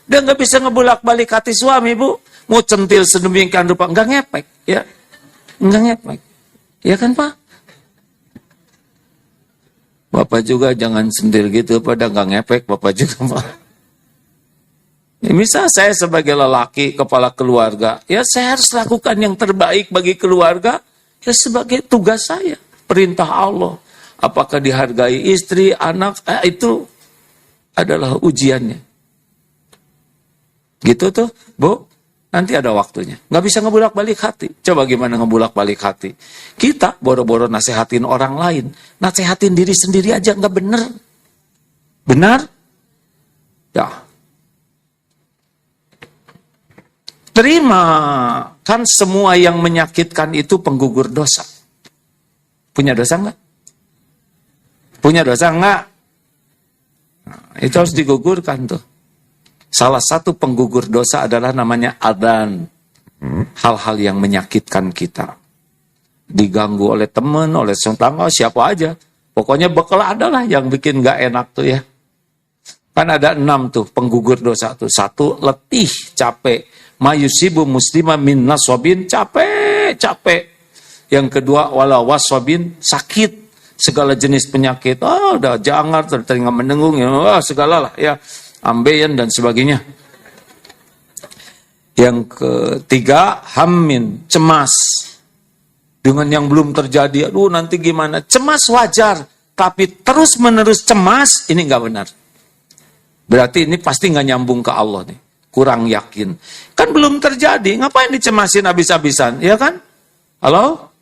Dia nggak bisa ngebulak-balik hati suami, Bu. Mau centil sedemikian rupa, nggak ngepek, ya. Nggak ngepek. Ya kan, Pak? Bapak juga jangan centil gitu, pada nggak ngepek, Bapak juga, Pak. Ya, misal saya sebagai lelaki, kepala keluarga, ya saya harus lakukan yang terbaik bagi keluarga, ya sebagai tugas saya, perintah Allah. Apakah dihargai istri, anak, itu adalah ujiannya. Gitu tuh, Bu. Nanti ada waktunya. Nggak bisa ngebulak-balik hati. Coba gimana ngebulak-balik hati. Kita boro-boro nasehatin orang lain. Nasehatin diri sendiri aja nggak bener. Benar? Ya. Terima. Kan semua yang menyakitkan itu penggugur dosa. Punya dosa nggak? Punya dosa enggak? Nah, itu harus digugurkan tuh. Salah satu penggugur dosa adalah namanya adzan. Hal-hal yang menyakitkan kita. Diganggu oleh teman, oleh tetangga, siapa aja. Pokoknya bakal adalah yang bikin enggak enak tuh ya. Kan ada 6 tuh penggugur dosa tuh. 1, letih, capek. Mayusibu muslima min naswabin, capek. Yang kedua, wala waswabin, sakit. Segala jenis penyakit, udah jangar, telinga mendengung, segala lah ya, ambeien dan sebagainya. Yang ketiga, hammin, cemas. Dengan yang belum terjadi, aduh nanti gimana, cemas wajar, tapi terus-menerus cemas, ini nggak benar. Berarti ini pasti nggak nyambung ke Allah nih, kurang yakin. Kan belum terjadi, ngapain dicemasin habis-habisan, ya kan? Halo?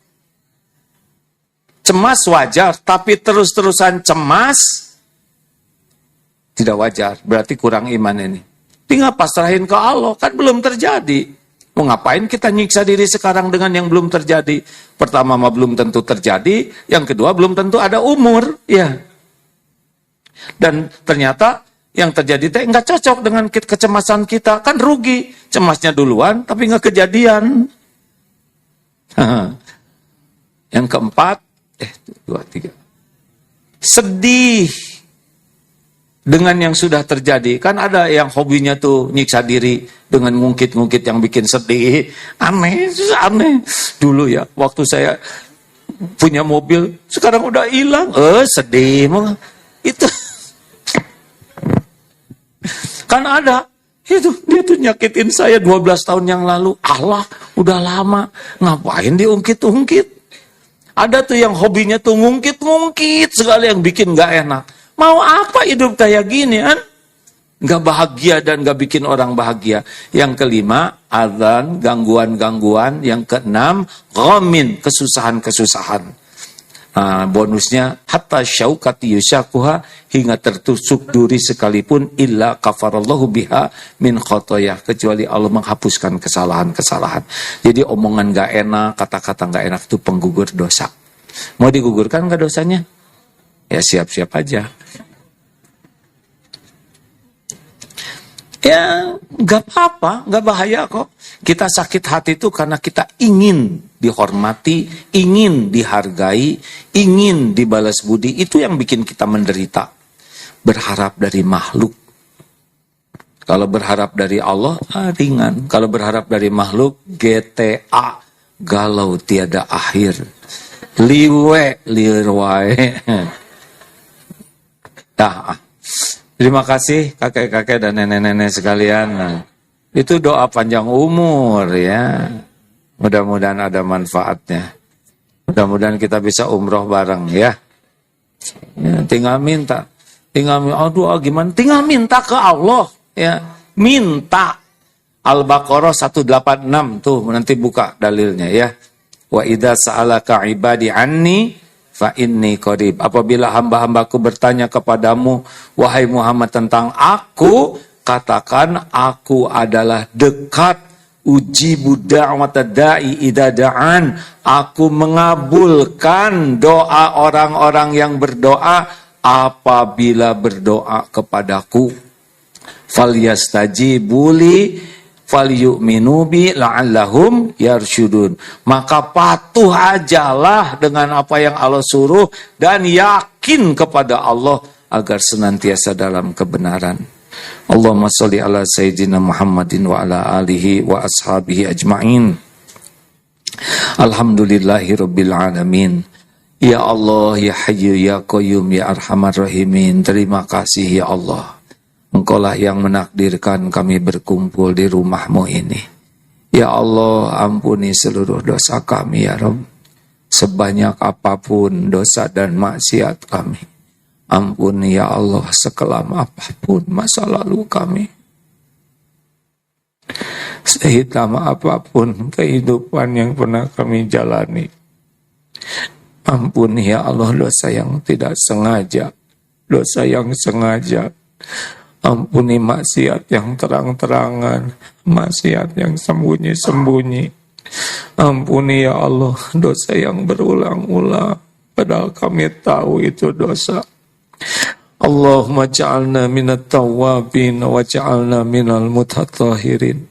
Cemas wajar, tapi terus-terusan cemas, tidak wajar, berarti kurang iman ini. Tinggal pasrahin ke Allah, kan belum terjadi. Mau ngapain kita nyiksa diri sekarang dengan yang belum terjadi? Pertama mah belum tentu terjadi, yang kedua belum tentu ada umur, ya. Dan ternyata yang terjadi teh nggak cocok dengan kecemasan kita, kan rugi. Cemasnya duluan, tapi nggak kejadian. Yang keempat, 2, 3. Sedih dengan yang sudah terjadi. Kan ada yang hobinya tuh nyiksa diri dengan ngungkit-ngungkit yang bikin sedih. Aneh. Dulu ya, waktu saya punya mobil, sekarang udah hilang. Sedih. Itu. Kan ada. Dia tuh nyakitin saya 12 tahun yang lalu. Allah, udah lama. Ngapain diungkit-ungkit? Ada tuh yang hobinya tuh ngungkit-ngungkit segala yang bikin gak enak. Mau apa hidup kayak gini kan? Gak bahagia dan gak bikin orang bahagia. Yang kelima, adzan, gangguan-gangguan. Yang keenam, ghamin, kesusahan-kesusahan. Bonusnya, hatta syaukati yusyakuha, hingga tertusuk duri sekalipun, illa kafarallahu biha min khotoyah. Kecuali Allah menghapuskan kesalahan-kesalahan. Jadi omongan gak enak, kata-kata gak enak itu penggugur dosa. Mau digugurkan gak dosanya? Ya siap-siap aja. Ya gak apa-apa, gak bahaya kok. Kita sakit hati itu karena kita ingin dihormati, ingin dihargai, ingin dibalas budi. Itu yang bikin kita menderita. Berharap dari makhluk. Kalau berharap dari Allah, ringan. Kalau berharap dari makhluk, GTA, galau tiada akhir. Liwe, lirwae. Terima kasih kakek-kakek dan nenek-nenek sekalian. Itu doa panjang umur ya. Mudah-mudahan ada manfaatnya. Mudah-mudahan kita bisa umroh bareng ya. Tinggal minta. Aduh gimana? Tinggal minta ke Allah ya. Minta. Al-Baqarah 186 tuh nanti buka dalilnya ya. Wa idza sa'alaka ibadi anni fa inni qarib. Apabila hamba-hambaku bertanya kepadamu wahai Muhammad tentang aku, katakan aku adalah dekat. Ujibu da'wata da'i idza da'an. Aku mengabulkan doa orang-orang yang berdoa apabila berdoa kepadaku. Falyastajibuli falyu'minu bi la'allahum yarsyudun. Maka patuh ajalah dengan apa yang Allah suruh dan yakin kepada Allah agar senantiasa dalam kebenaran. Allahumma sholli ala sayyidina Muhammadin wa ala alihi wa ashabihi ajma'in. Alhamdulillahi rabbil alamin. Ya Allah, ya Hayyu, ya Qayyum, ya Arhamar Rahimin. Terima kasih ya Allah. Engkaulah yang menakdirkan kami berkumpul di rumah-Mu ini. Ya Allah, ampuni seluruh dosa kami ya Rabb. Sebanyak apapun dosa dan maksiat kami. Ampuni ya Allah sekelam apapun masa lalu kami. Sehitam apapun kehidupan yang pernah kami jalani. Ampuni ya Allah dosa yang tidak sengaja. Dosa yang sengaja. Ampuni maksiat yang terang-terangan, maksiat yang sembunyi-sembunyi. Ampuni ya Allah dosa yang berulang-ulang, padahal kami tahu itu dosa. Allahumma ja'alna minat tawwabin wa ja'alna minal mutatahhirin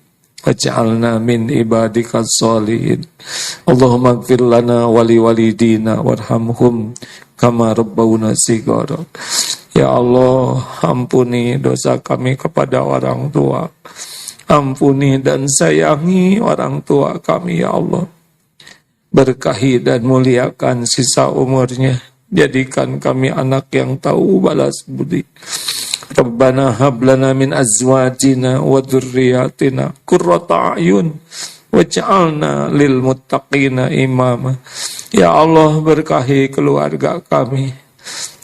wa ja'alna min ibadikas sholihin. Allahumma ighfir lana wa liwalidina warhamhum kama rabbawna shighara. Ya Allah, ampuni dosa kami kepada orang tua. Ampuni dan sayangi orang tua kami, ya Allah. Berkahi dan muliakan sisa umurnya. Jadikan kami anak yang tahu balas budi. Rabbana hablana min azwajina wa dhurriyyatina qurrata a'yun waj'alna lil muttaqina imama. Ya Allah, berkahi keluarga kami.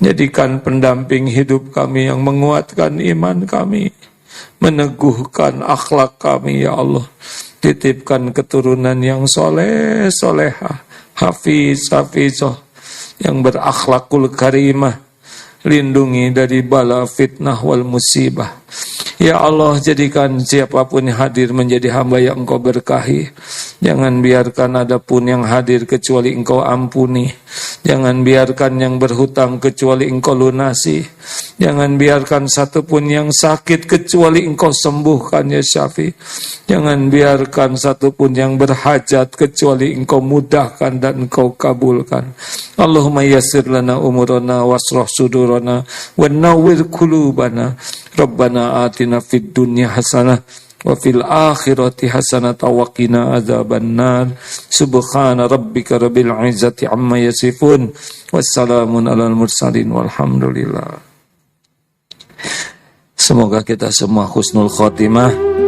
Jadikan pendamping hidup kami yang menguatkan iman kami, meneguhkan akhlak kami, ya Allah. Titipkan keturunan yang soleh, solehah, hafiz, hafizah, yang berakhlakul karimah, lindungi dari bala fitnah wal musibah. Ya Allah, jadikan siapapun yang hadir menjadi hamba yang Engkau berkahi. Jangan biarkan ada pun yang hadir kecuali Engkau ampuni. Jangan biarkan yang berhutang kecuali Engkau lunasi. Jangan biarkan satu pun yang sakit kecuali Engkau sembuhkan ya Syafi. Jangan biarkan satu pun yang berhajat kecuali Engkau mudahkan dan Engkau kabulkan. Allahumma yassir lana umurana wasrah sudurana wa nawwir qulubana. Rabbana atina fid dunya hasanah wa fil akhirati hasanah wa qina adzabannar. Subhana rabbika rabbil izzati amma yasifun. Wassalamun alal mursalin walhamdulillah. Semoga kita semua husnul khotimah.